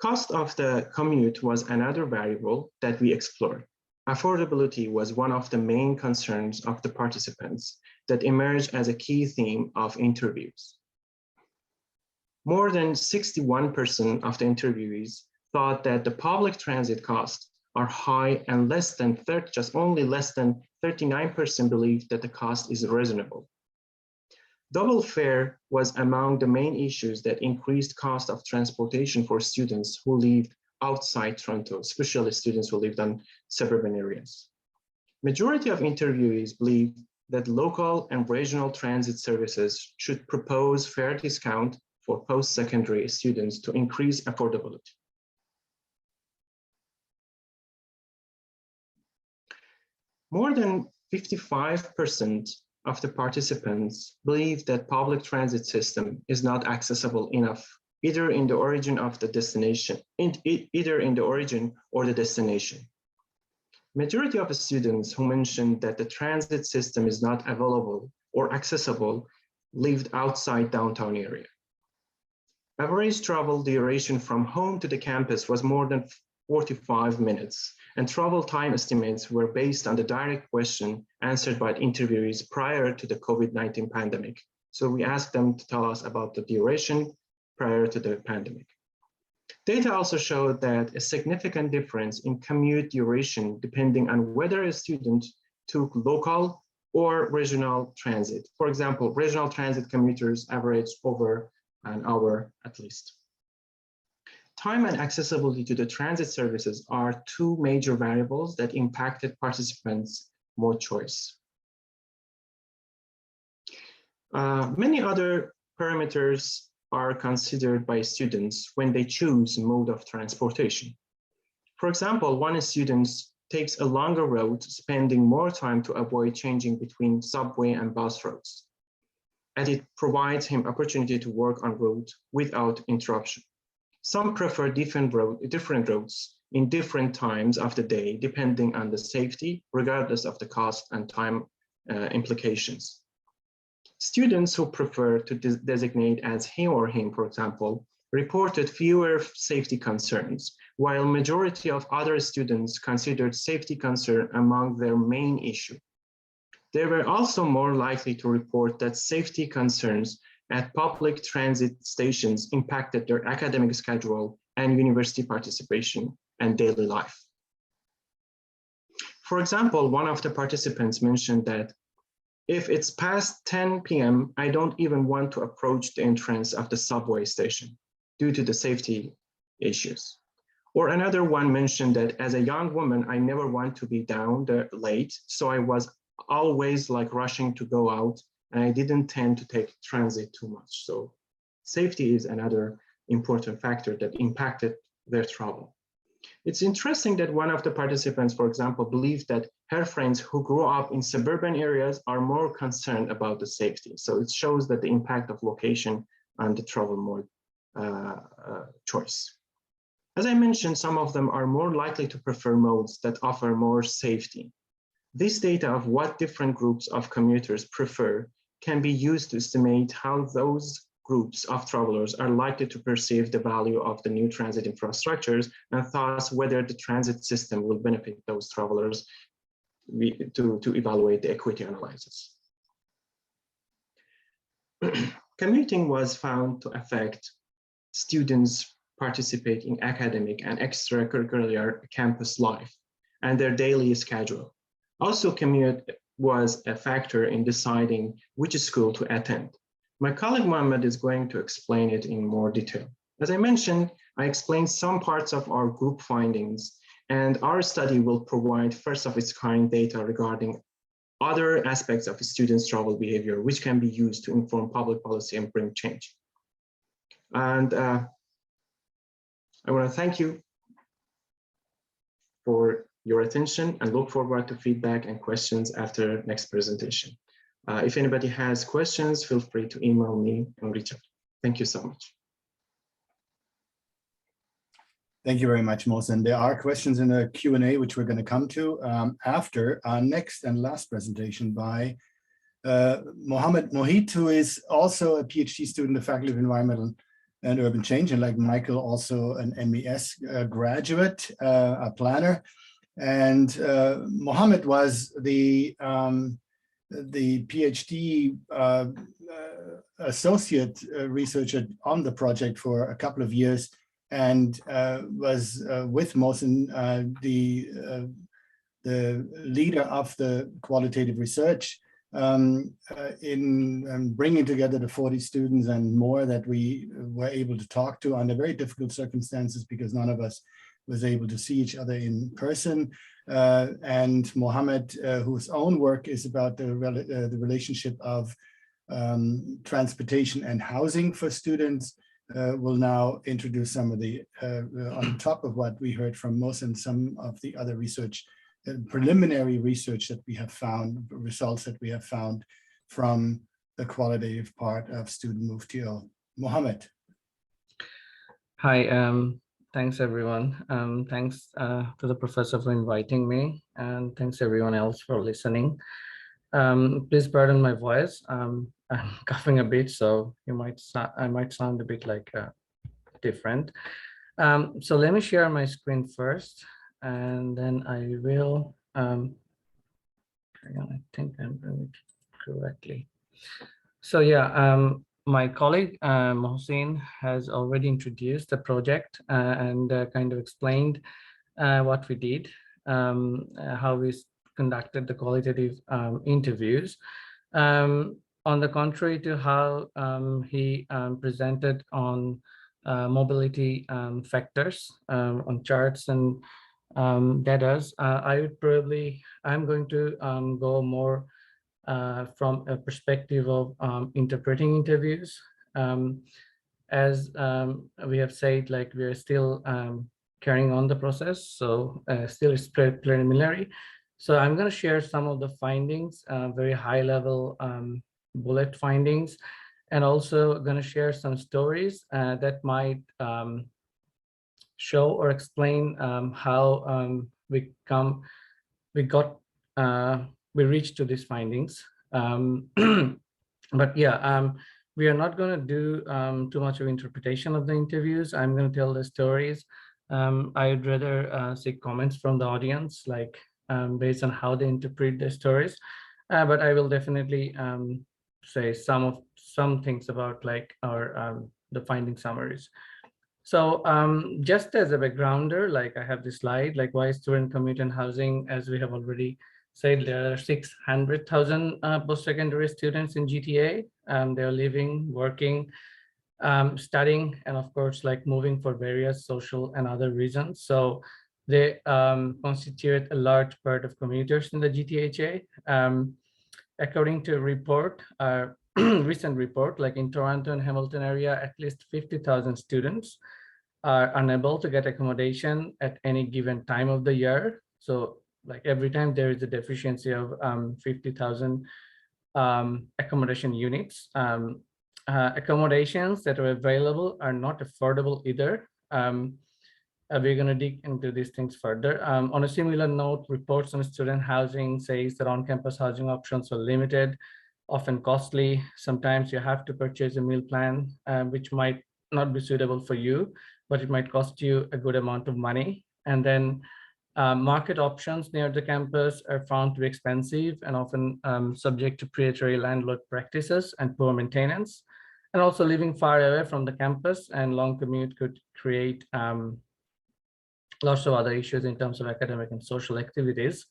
[SPEAKER 5] Cost of the commute was another variable that we explored. Affordability was one of the main concerns of the participants that emerged as a key theme of interviews. More than 61% of the interviewees thought that the public transit costs are high, and only less than 39% believed that the cost is reasonable. Double fare was among the main issues that increased cost of transportation for students who lived outside Toronto, especially students who lived in suburban areas. Majority of interviewees believe that local and regional transit services should propose fare discount for post-secondary students to increase affordability. More than 55% of the participants believe that public transit system is not accessible enough, either in the origin of the destination, either in the origin or the destination. Majority of the students who mentioned that the transit system is not available or accessible lived outside downtown area. Average travel duration from home to the campus was more than 45 minutes, and travel time estimates were based on the direct question answered by the interviewees prior to the COVID-19 pandemic. So we asked them to tell us about the duration prior to the pandemic. Data also showed that a significant difference in commute duration depending on whether a student took local or regional transit. For example, regional transit commuters averaged over an hour at least. Time and accessibility to the transit services are two major variables that impacted participants' mode choice. Many other parameters are considered by students when they choose mode of transportation. For example, one student takes a longer route, spending more time to avoid changing between subway and bus routes, and it provides him opportunity to work on route without interruption. Some prefer different routes in different times of the day, depending on the safety, regardless of the cost and time implications. Students who prefer to designate as he or him, for example, reported fewer safety concerns, while majority of other students considered safety concern among their main issue. They were also more likely to report that safety concerns at public transit stations impacted their academic schedule and university participation and daily life. For example, one of the participants mentioned that if it's past 10 p.m., I don't even want to approach the entrance of the subway station due to the safety issues. Or another one mentioned that as a young woman, I never want to be down there late, so I was always like rushing to go out, and I didn't tend to take transit too much. So safety is another important factor that impacted their travel. It's interesting that one of the participants, for example, believed that her friends who grew up in suburban areas are more concerned about the safety. So it shows that the impact of location on the travel mode choice. As I mentioned, some of them are more likely to prefer modes that offer more safety. This data of what different groups of commuters prefer can be used to estimate how those groups of travelers are likely to perceive the value of the new transit infrastructures, and thus whether the transit system will benefit those travelers to evaluate the equity analysis. Commuting was found to affect students participate in academic and extracurricular campus life and their daily schedule. Also, commute was a factor in deciding which school to attend. My colleague Mohammed is going to explain it in more detail. As I mentioned, I explained some parts of our group findings, and our study will provide first of its kind data regarding other aspects of students' travel behavior, which can be used to inform public policy and bring change. And I want to thank you for your attention and look forward to feedback and questions after next presentation. If anybody has questions, feel free to email me and reach out. Thank you so much.
[SPEAKER 3] Thank you very much, Mohsen. There are questions in the Q&A, which we're going to come to after our next and last presentation by Mohammed Mohith, who is also a PhD student in the Faculty of Environmental and Urban Change, and like Michael, also an MES graduate, a planner. And Mohammed was the PhD associate researcher on the project for a couple of years, and was with Mohsen the leader of the qualitative research in bringing together the 40 students and more that we were able to talk to under very difficult circumstances because none of us was able to see each other in person. And Mohammed, whose own work is about the relationship of transportation and housing for students, will now introduce some of the, on top of what we heard from Mohsen, some of the other research preliminary research that we have found, results that we have found from the qualitative part of Student Moveto. Mohammed.
[SPEAKER 6] Hi, thanks everyone. Thanks to the professor for inviting me, and thanks everyone else for listening. Please pardon my voice. I'm coughing a bit, so I might sound a bit like different. So let me share my screen first, and then I will. Hang on, I think I'm doing it correctly. So yeah, my colleague Mohsen has already introduced the project and kind of explained what we did, how we conducted the qualitative interviews. On the contrary to how he presented on mobility factors on charts and data, I'm going to go more from a perspective of interpreting interviews. As we have said, like we are still carrying on the process, so still it's preliminary. So I'm going to share some of the findings, very high level bullet findings, and also going to share some stories that might show or explain how we reached to these findings. But yeah, we are not going to do too much of interpretation of the interviews. I'm going to tell the stories. I'd rather seek comments from the audience, like based on how they interpret the stories. But I will definitely say some things about like our the finding summaries. So just as a backgrounder, like I have this slide, like why student commute and housing, as we have already said, there are 600,000 post-secondary students in GTA. They are living, working, studying, and of course, like moving for various social and other reasons. So they constitute a large part of commuters in the GTHA. According to a report, recent report, like in Toronto and Hamilton area, at least 50,000 students are unable to get accommodation at any given time of the year. So like every time there is a deficiency of 50,000 accommodation units. Accommodations that are available are not affordable either. We're going to dig into these things further. On a similar note, reports on student housing says that on-campus housing options are limited, often costly. Sometimes you have to purchase a meal plan, which might not be suitable for you, but it might cost you a good amount of money. And then market options near the campus are found to be expensive and often subject to predatory landlord practices and poor maintenance. And also living far away from the campus and long commute could create lots of other issues in terms of academic and social activities.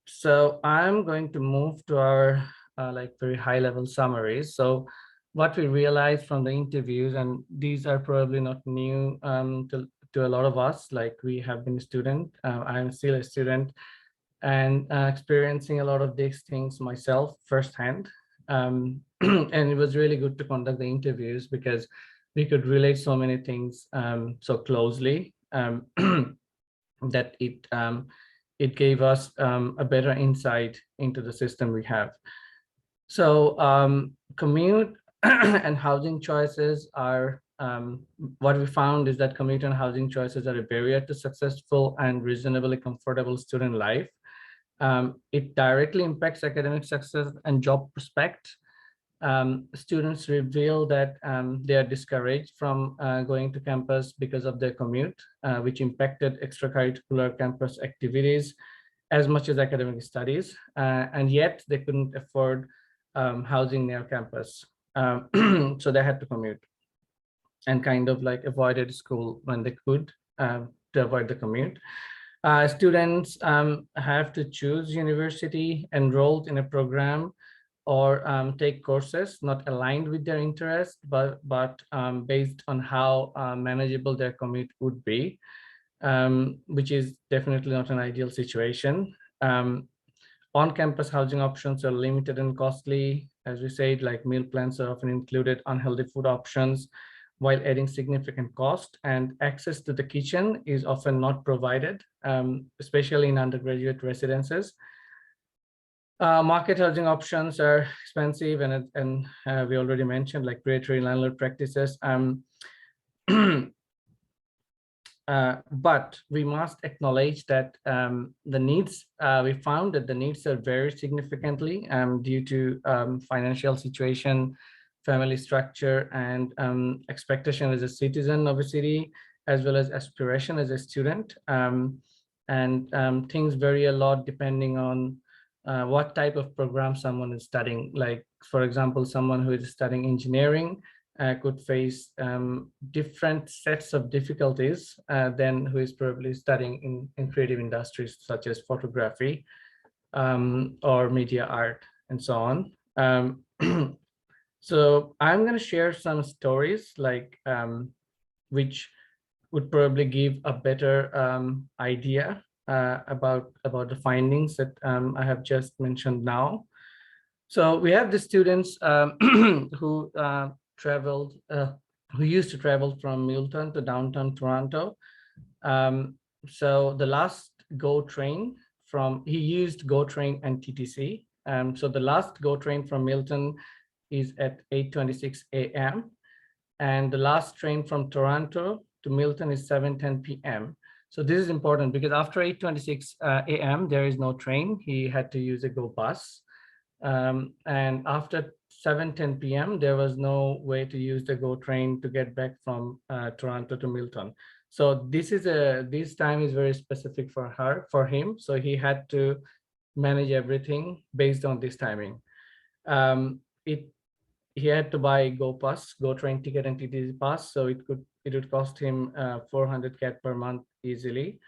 [SPEAKER 6] So I'm going to move to our like very high level summaries. So what we realized from the interviews, and these are probably not new to a lot of us, like we have been a student, I'm still a student, and experiencing a lot of these things myself firsthand. And it was really good to conduct the interviews because we could relate so many things so closely that it gave us a better insight into the system we have. So commute and housing choices are, what we found is that commute and housing choices are a barrier to successful and reasonably comfortable student life. It directly impacts academic success and job prospects. Students reveal that they are discouraged from going to campus because of their commute, which impacted extracurricular campus activities as much as academic studies, and yet they couldn't afford housing near campus. So they had to commute and kind of like avoided school when they could to avoid the commute. Students have to choose university enrolled in a program or take courses not aligned with their interest, but based on how manageable their commute would be, which is definitely not an ideal situation. On-campus housing options are limited and costly. As we said, like meal plans are often included, unhealthy food options while adding significant cost, and access to the kitchen is often not provided, especially in undergraduate residences. Market housing options are expensive, and we already mentioned like predatory landlord practices. But we must acknowledge that the needs, we found that the needs are very significantly due to financial situation, family structure, and expectation as a citizen of a city, as well as aspiration as a student. And things vary a lot depending on what type of program someone is studying. Like, for example, someone who is studying engineering could face different sets of difficulties than who is probably studying in creative industries such as photography or media art and so on. So I'm going to share some stories like which would probably give a better idea about the findings that I have just mentioned now. So we have the students who used to travel from Milton to downtown Toronto. So the last GO train he used GO train and TTC. So the last GO train from Milton is at 8:26 a.m. and the last train from Toronto to Milton is 7:10 p.m. So this is important because after 8:26 a.m. there is no train. He had to use a GO bus. And after 7:10 p.m. there was no way to use the GO train to get back from Toronto to Milton. So this time is very specific for him. So he had to manage everything based on this timing. He had to buy GO train ticket and TTC pass. So it would cost him 400 CAD per month easily.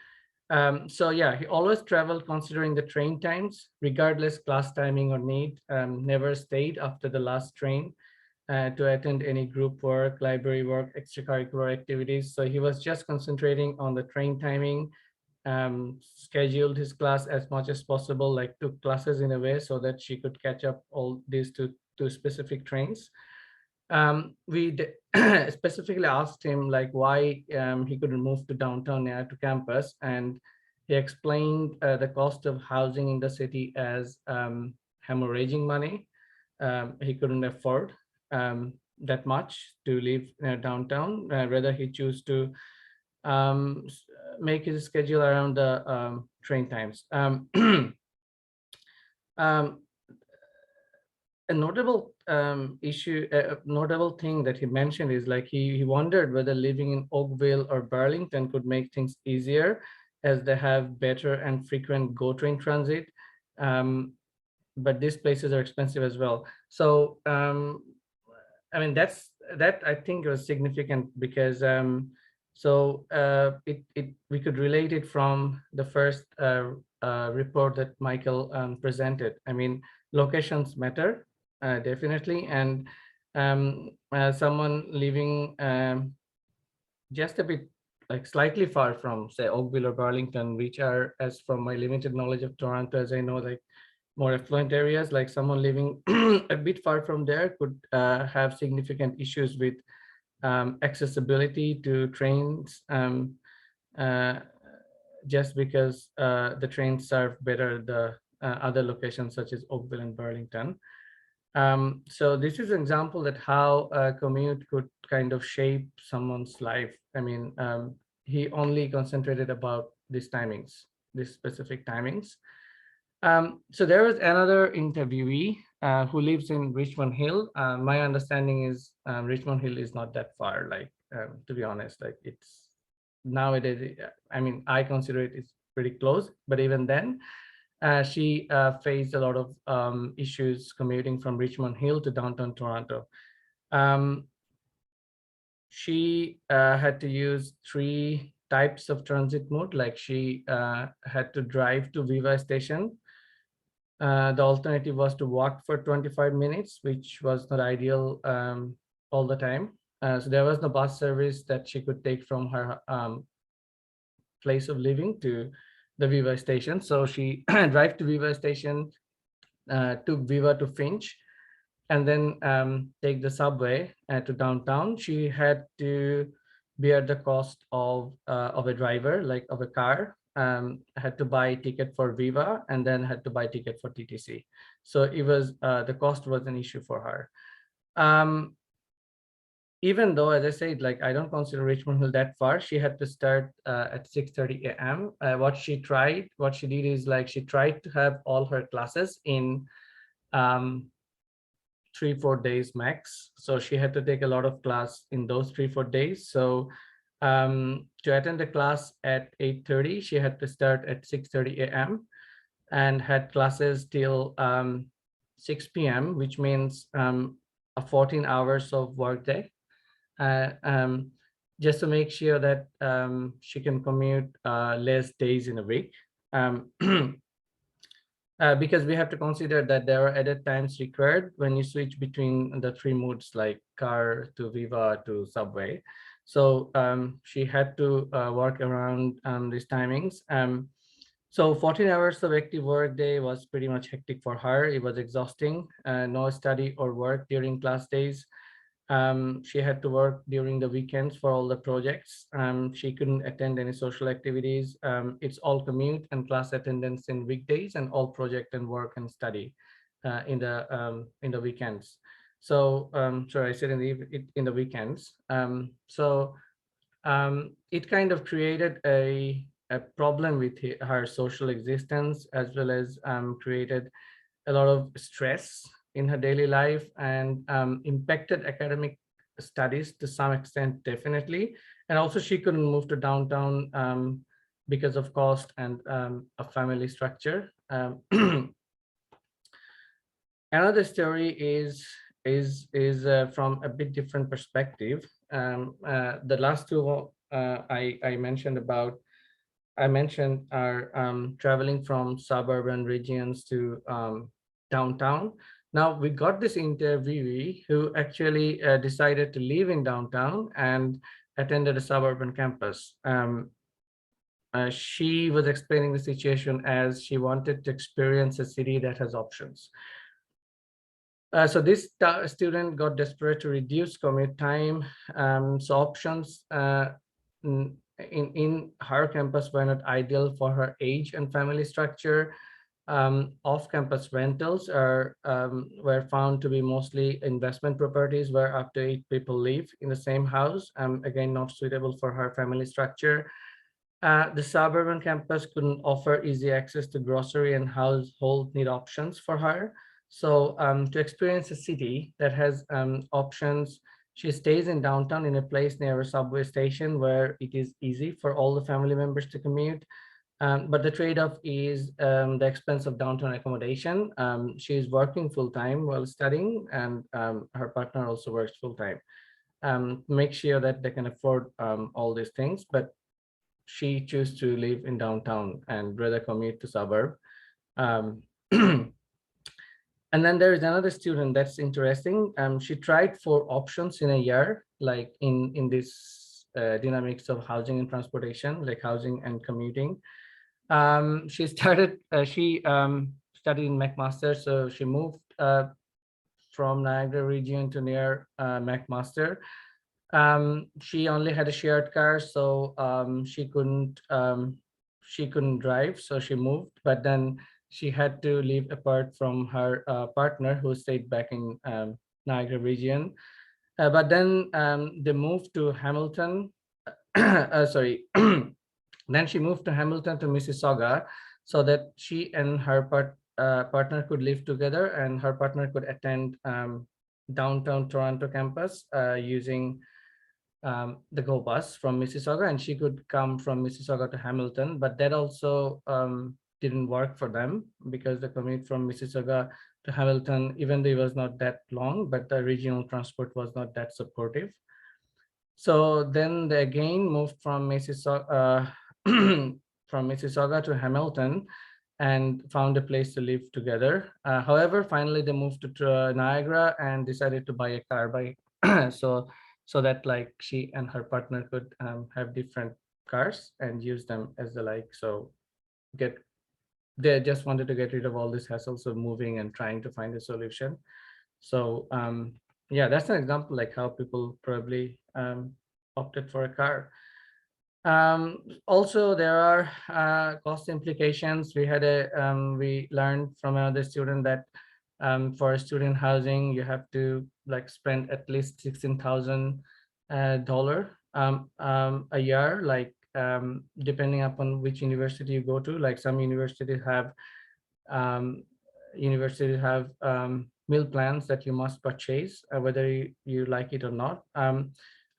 [SPEAKER 6] So yeah, he always traveled considering the train times, regardless class timing or need, never stayed after the last train to attend any group work, library work, extracurricular activities. So he was just concentrating on the train timing, scheduled his class as much as possible, like took classes in a way so that she could catch up all these two specific trains. We specifically asked him like why he couldn't move to downtown near to campus, and he explained the cost of housing in the city as hemorrhaging money. He couldn't afford that much to live downtown. Rather, he chose to make his schedule around the train times. A notable notable thing that he mentioned is like he wondered whether living in Oakville or Burlington could make things easier, as they have better and frequent GO train transit. But these places are expensive as well. So I mean that I think was significant because we could relate it from the first report that Michael presented. I mean, locations matter. Definitely, and someone living just a bit like slightly far from say Oakville or Burlington, which are, as from my limited knowledge of Toronto, as I know, like more affluent areas, like someone living a bit far from there could have significant issues with accessibility to trains, just because the trains serve better the other locations such as Oakville and Burlington. So this is an example that how a commute could kind of shape someone's life. I mean, he only concentrated about these specific timings. So there was another interviewee who lives in Richmond Hill. My understanding is Richmond Hill is not that far, like to be honest, like it's nowadays, I mean, I consider it's pretty close, but even then, she faced a lot of issues commuting from Richmond Hill to downtown Toronto. She had to use 3 types of transit mode, like she had to drive to Viva station. The alternative was to walk for 25 minutes, which was not ideal all the time. So there was no bus service that she could take from her place of living to the Viva station. So she drive to Viva station, took Viva to Finch, and then take the subway to downtown, she had to bear the cost of a driver, like of a car, had to buy ticket for Viva, and then had to buy ticket for TTC. So it was the cost was an issue for her. Even though, as I said, like I don't consider Richmond Hill that far, she had to start at 6:30 a.m. What she did is like she tried to have all her classes in 3-4 days max. So she had to take a lot of class in those 3-4 days. So to attend the class at 8:30, she had to start at 6:30 a.m. and had classes till 6 p.m., which means a 14 hours of work day. Just to make sure that she can commute less days in a week. Because we have to consider that there are added times required when you switch between the 3 modes, like car to Viva to subway. So she had to work around these timings. So 14 hours of active work day was pretty much hectic for her. It was exhausting. No study or work during class days. She had to work during the weekends for all the projects. She couldn't attend any social activities. It's all commute and class attendance in weekdays, and all project and work and study in the weekends. So sorry, I said in the weekends. It kind of created a problem with her social existence, as well as created a lot of stress in her daily life, and impacted academic studies to some extent, definitely. And also she couldn't move to downtown because of cost and a family structure. Another story is from a bit different perspective. The last two I mentioned are traveling from suburban regions to downtown. Now we got this interviewee who actually decided to live in downtown and attended a suburban campus. She was explaining the situation as she wanted to experience a city that has options. So this student got desperate to reduce commute time. So options in her campus were not ideal for her age and family structure. Off-campus rentals were found to be mostly investment properties where up to 8 people live in the same house. Again, not suitable for her family structure. The suburban campus couldn't offer easy access to grocery and household need options for her. So to experience a city that has options, she stays in downtown in a place near a subway station where it is easy for all the family members to commute. But the trade-off is the expense of downtown accommodation. She is working full-time while studying, and her partner also works full-time. Make sure that they can afford all these things, but she chose to live in downtown and rather commute to suburb. And then there is another student that's interesting. She tried 4 options in a year, like in this dynamics of housing and transportation, like housing and commuting. She studied in McMaster, so she moved from Niagara region to near McMaster. She only had a shared car, so she couldn't drive, so she moved. But then she had to live apart from her partner, who stayed back in Niagara region. But then they moved to Hamilton. Sorry. Then she moved to Hamilton to Mississauga, so that she and her partner could live together, and her partner could attend downtown Toronto campus using the GO bus from Mississauga, and she could come from Mississauga to Hamilton. But that also didn't work for them, because the commute from Mississauga to Hamilton, even though it was not that long, but the regional transport was not that supportive. So then they again moved from Mississauga to Hamilton and found a place to live together. However, finally they moved to Niagara and decided to buy a car so that like she and her partner could have different cars and use them as they just wanted to get rid of all this hassles of moving and trying to find a solution. So yeah, that's an example like how people probably opted for a car. Also, there are cost implications. We learned from another student that for student housing, you have to like spend at least $16,000 a year, like depending upon which university you go to. Like some universities have meal plans that you must purchase, whether you like it or not.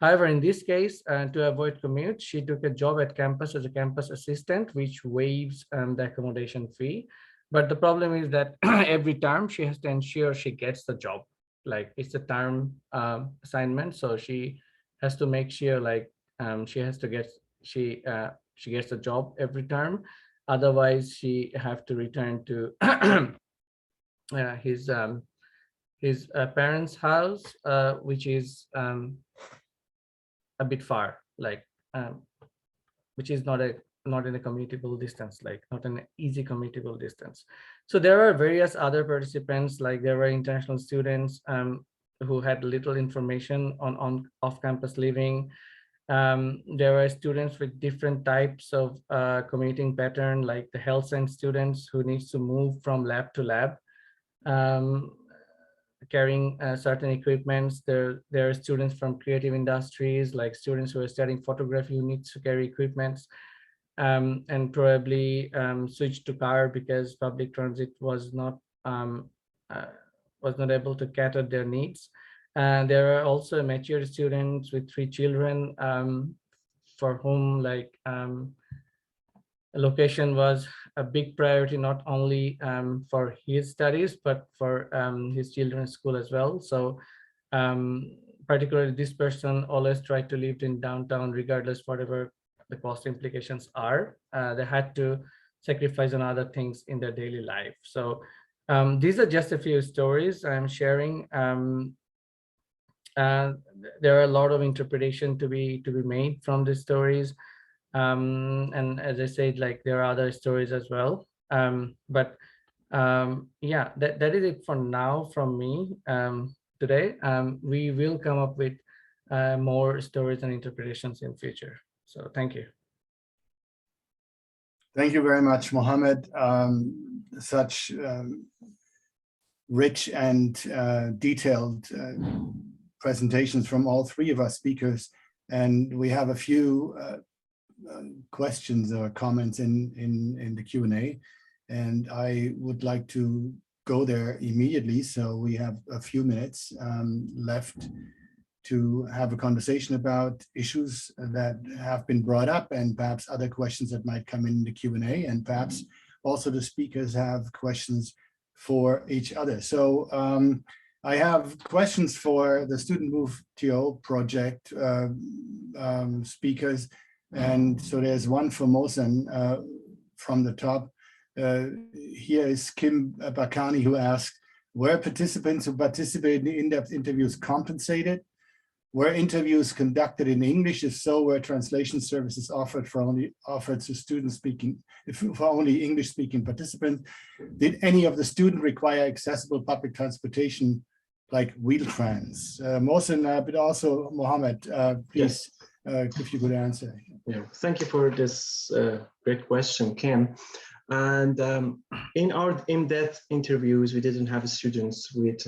[SPEAKER 6] However, in this case, to avoid commute, she took a job at campus as a campus assistant, which waives the accommodation fee. But the problem is that every term she has to ensure she gets the job. Like it's a term assignment, so she has to make sure like she gets a job every term. Otherwise, she have to return to his parents' house, which is a bit far, like which is not in a commutable distance, like not an easy commutable distance. So there are various other participants, like there were international students who had little information on off-campus living. There were students with different types of commuting pattern, like the health science students who needs to move from lab to lab, carrying certain equipments. There are students from creative industries, like students who are studying photography who needs to carry equipments, and probably switch to car because public transit was not able to cater their needs. And there are also mature students with 3 children for whom like location was a big priority, not only for his studies, but for his children's school as well. So particularly this person always tried to live in downtown, regardless whatever the cost implications are. They had to sacrifice on other things in their daily life. So these are just a few stories I'm sharing. There are a lot of interpretation to be made from these stories. And as I said, like there are other stories as well. But yeah, that is it for now from me today. We will come up with more stories and interpretations in future. So thank you.
[SPEAKER 3] Thank you very much, Mohammed. Such rich and detailed presentations from all 3 of our speakers. And we have a few questions or comments in the Q&A. And I would like to go there immediately. So we have a few minutes left to have a conversation about issues that have been brought up and perhaps other questions that might come in the Q&A, and perhaps also the speakers have questions for each other. So I have questions for the studentmoveto project speakers. And so there's one for Mohsen from the top. Here is Kim Bakani, who asked, were participants who participated in the in-depth interviews compensated? Were interviews conducted in English? If so, were translation services offered to students speaking, for only English-speaking participants? Did any of the students require accessible public transportation like Wheel-Trans? Mohsen, but also Mohammed, please, if you could answer.
[SPEAKER 5] Yeah, thank you for this great question, Kim. And in our in-depth interviews, we didn't have students with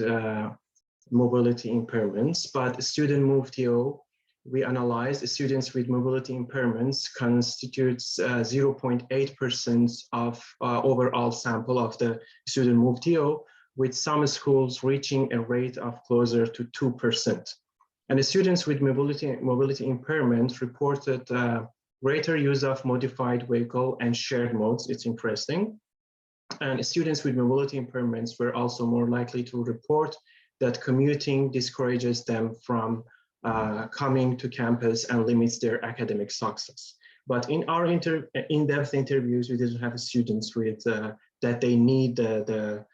[SPEAKER 5] mobility impairments, but studentmoveto, we analyzed students with mobility impairments constitutes 0.8% of overall sample of the studentmoveto, with some schools reaching a rate of closer to 2%. And the students with mobility impairment reported greater use of modified vehicle and shared modes. It's interesting. And students with mobility impairments were also more likely to report that commuting discourages them from coming to campus and limits their academic success. But in our in-depth interviews, we didn't have students with that they need the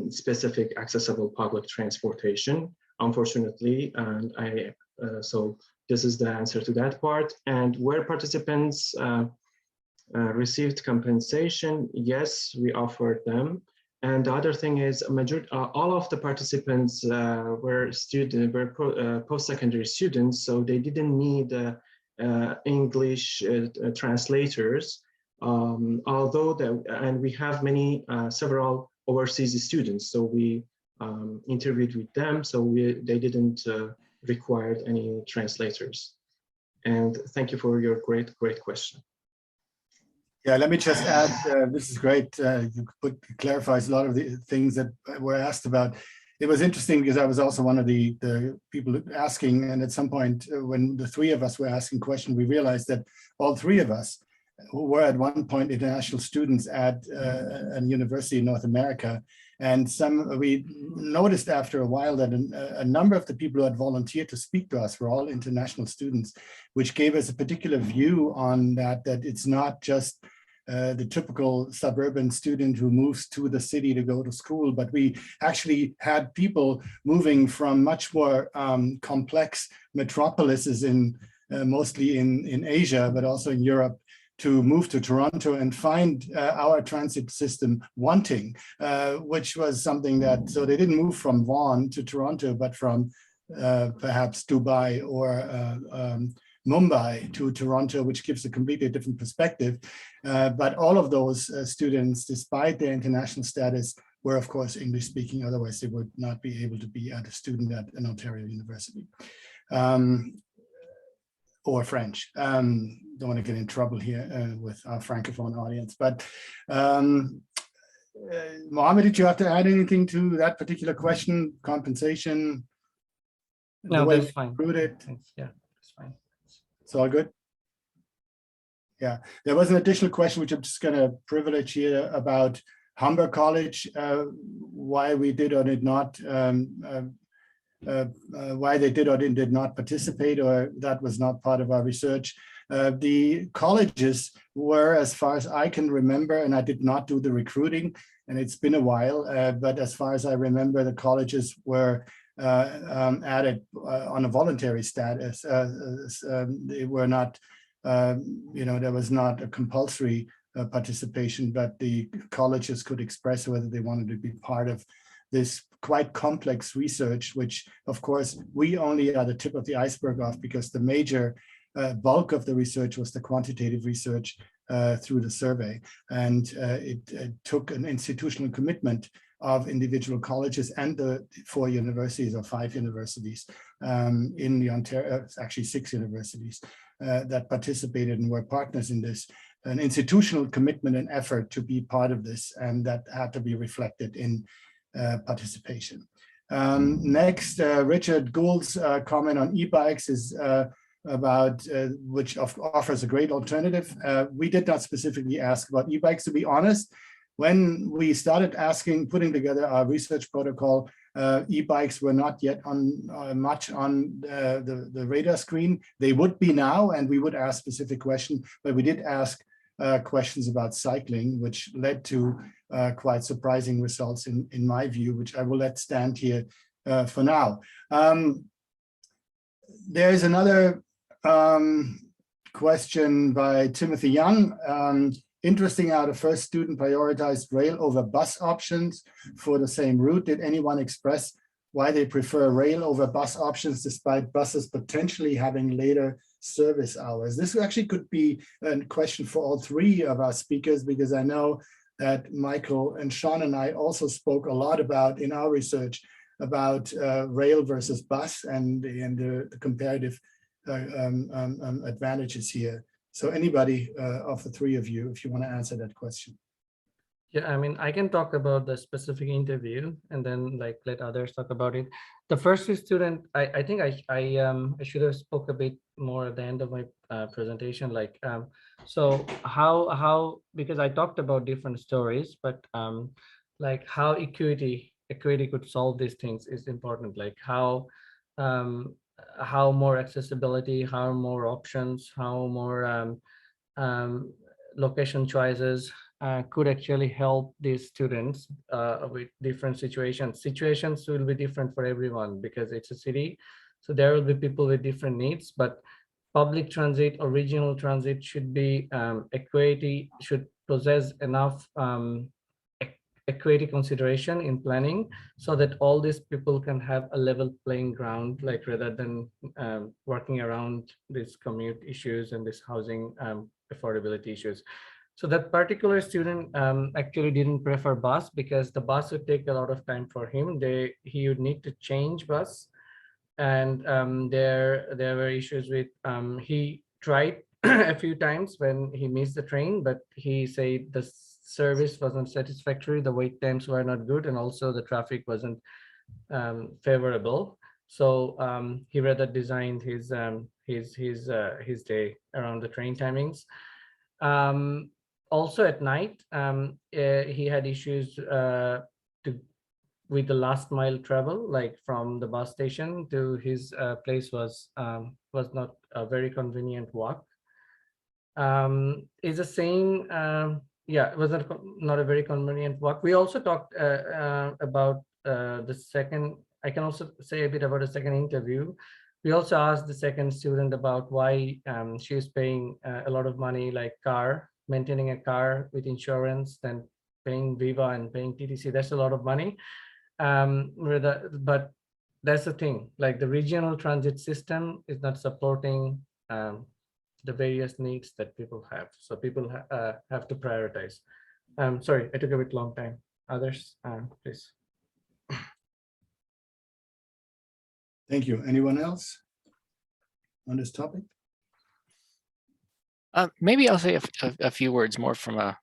[SPEAKER 5] specific accessible public transportation, unfortunately. And so this is the answer to that part. And where participants received compensation, yes, we offered them. And the other thing is, all of the participants were post-secondary students, so they didn't need English translators. And we have several overseas students, so we interviewed with them, so they didn't require any translators. And thank you for your great question.
[SPEAKER 3] Yeah, let me just add, this is great. Clarifies a lot of the things that were asked about. It was interesting because I was also one of the people asking, and at some point when the three of us were asking questions, we realized that all three of us who were at one point international students at a university in North America. And we noticed after a while that a number of the people who had volunteered to speak to us were all international students, which gave us a particular view on that it's not just the typical suburban student who moves to the city to go to school, but we actually had people moving from much more complex metropolises mostly in Asia, but also in Europe, to move to Toronto and find our transit system wanting, which was something that, so they didn't move from Vaughan to Toronto, but from perhaps Dubai or Mumbai to Toronto, which gives a completely different perspective. But all of those students, despite their international status, were of course English speaking, otherwise they would not be able to be a student at an Ontario university. Or French. Don't want to get in trouble here with our Francophone audience, but Mohammed, did you have to add anything to that particular question? Compensation?
[SPEAKER 6] No, that's fine.
[SPEAKER 3] Thanks.
[SPEAKER 6] Yeah, that's fine.
[SPEAKER 3] It's all good. Yeah, there was an additional question which I'm just going to privilege here about Humber College, why we did or did not why they did or did not participate, or that was not part of our research. The colleges were, as far as I can remember, and I did not do the recruiting, and it's been a while, but as far as I remember, the colleges were added on a voluntary status. They were not, there was not a compulsory participation, but the colleges could express whether they wanted to be part of this quite complex research, which of course we only are the tip of the iceberg of, because the major bulk of the research was the quantitative research through the survey. And it took an institutional commitment of individual colleges and the 4 universities or 5 universities in the Ontario, actually 6 universities that participated and were partners in this, an institutional commitment and effort to be part of this, and that had to be reflected in participation. Next, Richard Gould's comment on e-bikes is about which offers a great alternative. We did not specifically ask about e-bikes, to be honest. When we started putting together our research protocol, e-bikes were not yet much on the radar screen. They would be now, and we would ask specific questions, but we did ask questions about cycling, which led to quite surprising results in my view, which I will let stand here for now. There is another question by Timothy Young. Interesting how the first student prioritized rail over bus options for the same route. Did anyone express why they prefer rail over bus options despite buses potentially having later service hours? This actually could be a question for all 3 of our speakers, because I know that Michael and Sean and I also spoke a lot about, in our research, about rail versus bus and the comparative advantages here. So anybody of the 3 of you, if you want to answer that question.
[SPEAKER 6] Yeah, I mean, I can talk about the specific interview and then let others talk about it. The first student, I think I should have spoke a bit more at the end of my presentation. So how because I talked about different stories, but how equity could solve these things is important. How more accessibility, how more options, how more location choices could actually help these students with different situations. Situations will be different for everyone because it's a city. So there will be people with different needs, but public transit or regional transit should be equity, should possess enough equity consideration in planning, so that all these people can have a level playing ground, like rather than working around these commute issues and this housing affordability issues. So that particular student actually didn't prefer bus because the bus would take a lot of time for him. He would need to change bus, and there were issues with he tried a few times when he missed the train, but he said the service wasn't satisfactory, the wait times were not good, and also the traffic wasn't favorable. So he rather designed his day around the train timings. Also at night, he had issues with the last mile travel, like from the bus station to his place was not a very convenient walk. It's the same. Yeah, it was not a very convenient walk. We also talked about the second. I can also say a bit about the second interview. We also asked the second student about why she is paying a lot of money, like maintaining a car with insurance, then paying Viva and paying TTC. That's a lot of money. But that's the thing, like the regional transit system is not supporting the various needs that people have. So people have to prioritize. Sorry, I took a bit long time. Others, please.
[SPEAKER 3] Thank you. Anyone else on this topic?
[SPEAKER 4] Maybe I'll say a few words more from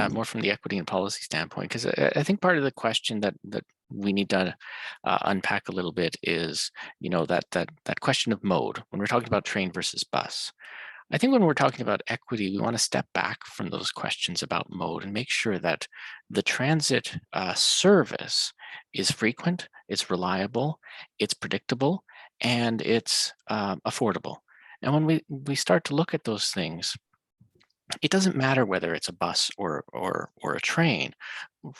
[SPEAKER 4] more from the equity and policy standpoint, because I think part of the question that we need to unpack a little bit is, that question of mode when we're talking about train versus bus. I think when we're talking about equity, we want to step back from those questions about mode and make sure that the transit service is frequent, it's reliable, it's predictable, and it's affordable. And when we start to look at those things, it doesn't matter whether it's a bus or a train.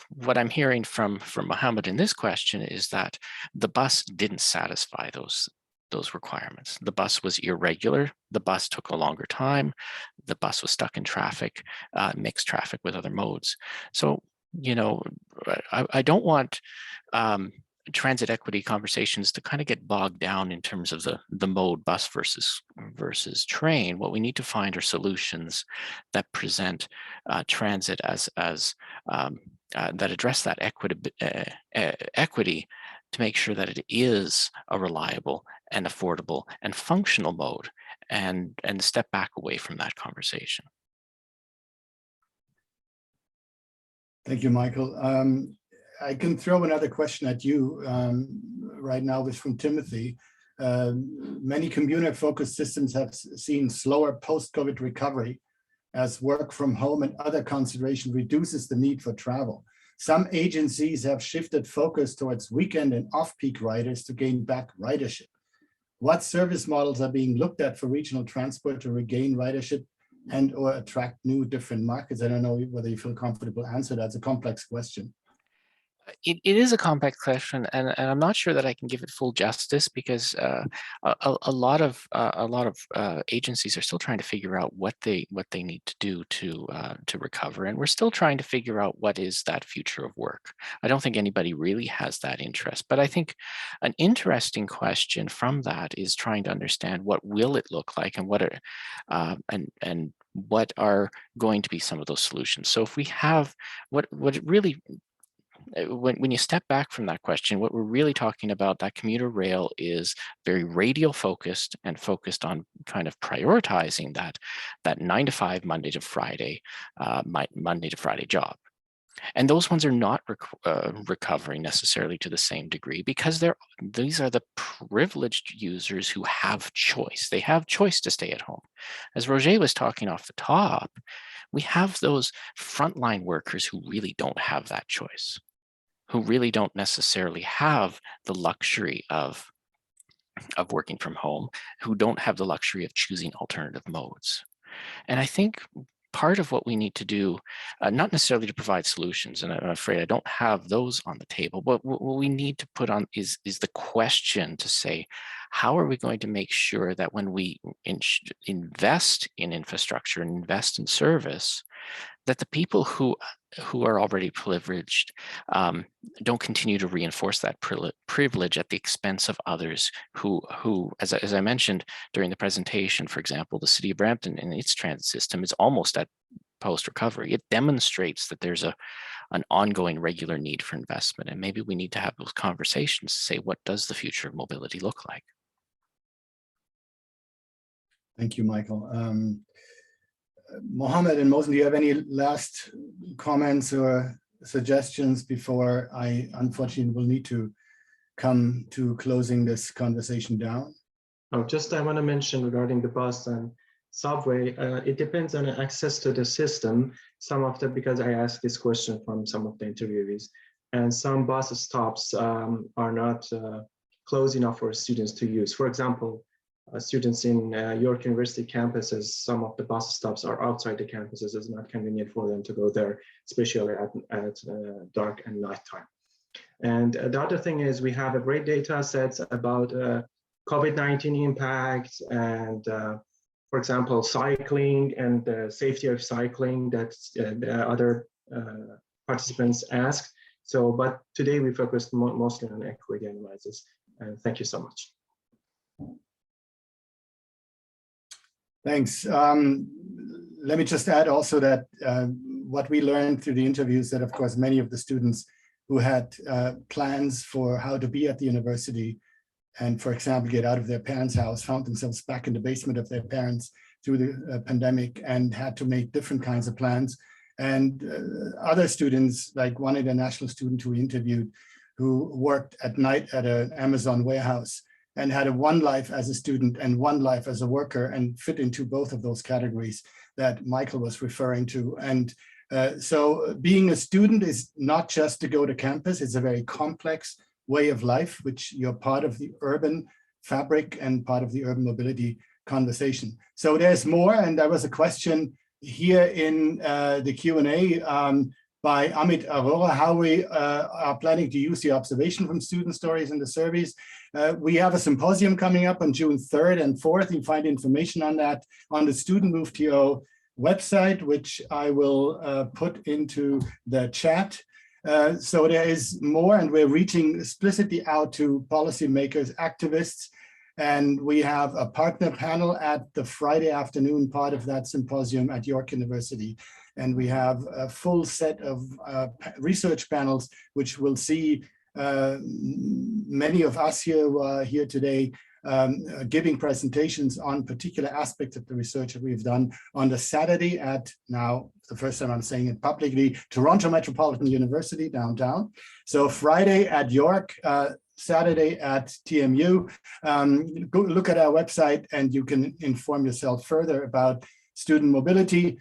[SPEAKER 4] What I'm hearing from Mohammed in this question is that the bus didn't satisfy those requirements. The bus was irregular. The bus took a longer time. The bus was stuck in traffic, mixed traffic with other modes. So, I don't want transit equity conversations to kind of get bogged down in terms of the mode bus versus train. What we need to find are solutions that present transit as that address that equity to make sure that it is a reliable and affordable and functional mode, and step back away from that conversation. Thank
[SPEAKER 3] you, Michael. I can throw another question at you right now. This from Timothy. Many commuter-focused systems have seen slower post-COVID recovery as work from home and other consideration reduces the need for travel. Some agencies have shifted focus towards weekend and off-peak riders to gain back ridership. What service models are being looked at for regional transport to regain ridership and or attract new different markets? I don't know whether you feel comfortable to answer that. It's a complex question.
[SPEAKER 4] It is a complex question, and I'm not sure that I can give it full justice, because a lot of agencies are still trying to figure out what they need to do to recover, and we're still trying to figure out what is that future of work. I don't think anybody really has that interest, but I think an interesting question from that is trying to understand what will it look like, and what are going to be some of those solutions. So if we have what it really, when you step back from that question, what we're really talking about, that commuter rail is very radial focused and focused on kind of prioritizing that 9 to 5, Monday to Friday job. And those ones are not recovering necessarily to the same degree, because these are the privileged users who have choice. They have choice to stay at home. As Roger was talking off the top, we have those frontline workers who really don't have that choice, who really don't necessarily have the luxury of working from home, who don't have the luxury of choosing alternative modes. And I think part of what we need to do, not necessarily to provide solutions, and I'm afraid I don't have those on the table, but what we need to put on is the question to say, how are we going to make sure that when we invest in infrastructure and invest in service, that the people who are already privileged don't continue to reinforce that privilege at the expense of others who as I mentioned during the presentation, for example, the city of Brampton and its transit system is almost at post-recovery. It demonstrates that there's an ongoing regular need for investment, and maybe we need to have those conversations to say, what does the future of mobility look like?
[SPEAKER 3] Thank you, Michael. Mohammed and Mohsen, do you have any last comments or suggestions before I unfortunately will need to come to closing this conversation down?
[SPEAKER 5] Oh, just I want to mention regarding the bus and subway, it depends on access to the system. Some of the, because I asked this question from some of the interviewees, and some bus stops are not close enough for students to use. For example, students in York University campuses, some of the bus stops are outside the campuses. It's not convenient for them to go there, especially at dark and nighttime. And the other thing is we have a great data sets about COVID-19 impact and, for example, cycling and the safety of cycling that the other participants asked. So, but today we focused mostly on equity analysis. And thank you so much.
[SPEAKER 3] Thanks. Let me just add also that what we learned through the interviews that, of course, many of the students who had plans for how to be at the university and, for example, get out of their parents' house, found themselves back in the basement of their parents through the pandemic and had to make different kinds of plans. And other students, like one international student who we interviewed, who worked at night at an Amazon warehouse and had one life as a student and one life as a worker and fit into both of those categories that Michael was referring to. And so being a student is not just to go to campus, it's a very complex way of life, which you're part of the urban fabric and part of the urban mobility conversation. So there's more, and there was a question here in the Q&A by Amit Arora, how we are planning to use the observation from student stories in the surveys. We have a symposium coming up on June 3rd and 4th. You find information on that on the studentmoveto website, which I will put into the chat. So there is more, and we're reaching explicitly out to policymakers, activists, and we have a partner panel at the Friday afternoon part of that symposium at York University. And we have a full set of research panels, which will see many of us here who are here today giving presentations on particular aspects of the research that we've done on the Saturday at, now the first time I'm saying it publicly, Toronto Metropolitan University downtown. So Friday at York, Saturday at TMU. Go look at our website and you can inform yourself further about student mobility.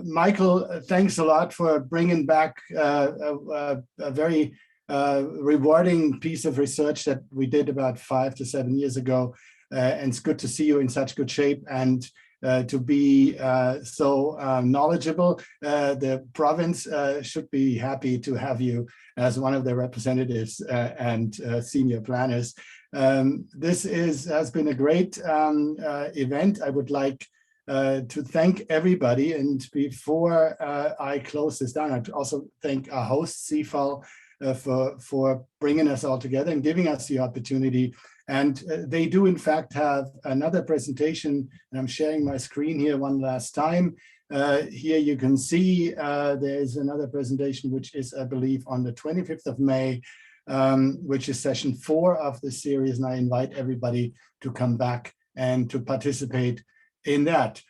[SPEAKER 3] Michael, thanks a lot for bringing back a very rewarding piece of research that we did about 5 to 7 years ago. And it's good to see you in such good shape and to be so knowledgeable. The province should be happy to have you as one of their representatives and senior planners. This has been a great event. I would like to thank everybody. And before I close this down, I'd also thank our host, CFAL, for bringing us all together and giving us the opportunity. And they do, in fact, have another presentation. And I'm sharing my screen here one last time. Here you can see there's another presentation, which is, I believe, on the 25th of May, which is session 4 of the series. And I invite everybody to come back and to participate in that.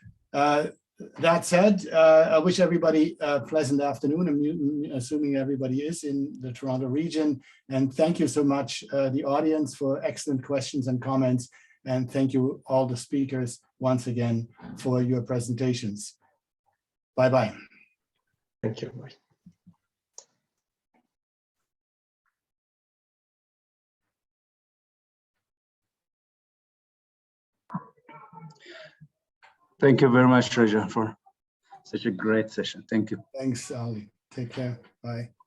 [SPEAKER 3] That said, I wish everybody a pleasant afternoon, assuming everybody is in the Toronto region. And thank you so much, the audience, for excellent questions and comments. And thank you all the speakers once again for your presentations. Bye-bye.
[SPEAKER 5] Thank you. Bye.
[SPEAKER 7] Thank you very much, Raja, for such a great session. Thank you.
[SPEAKER 3] Thanks, Ali. Take care. Bye.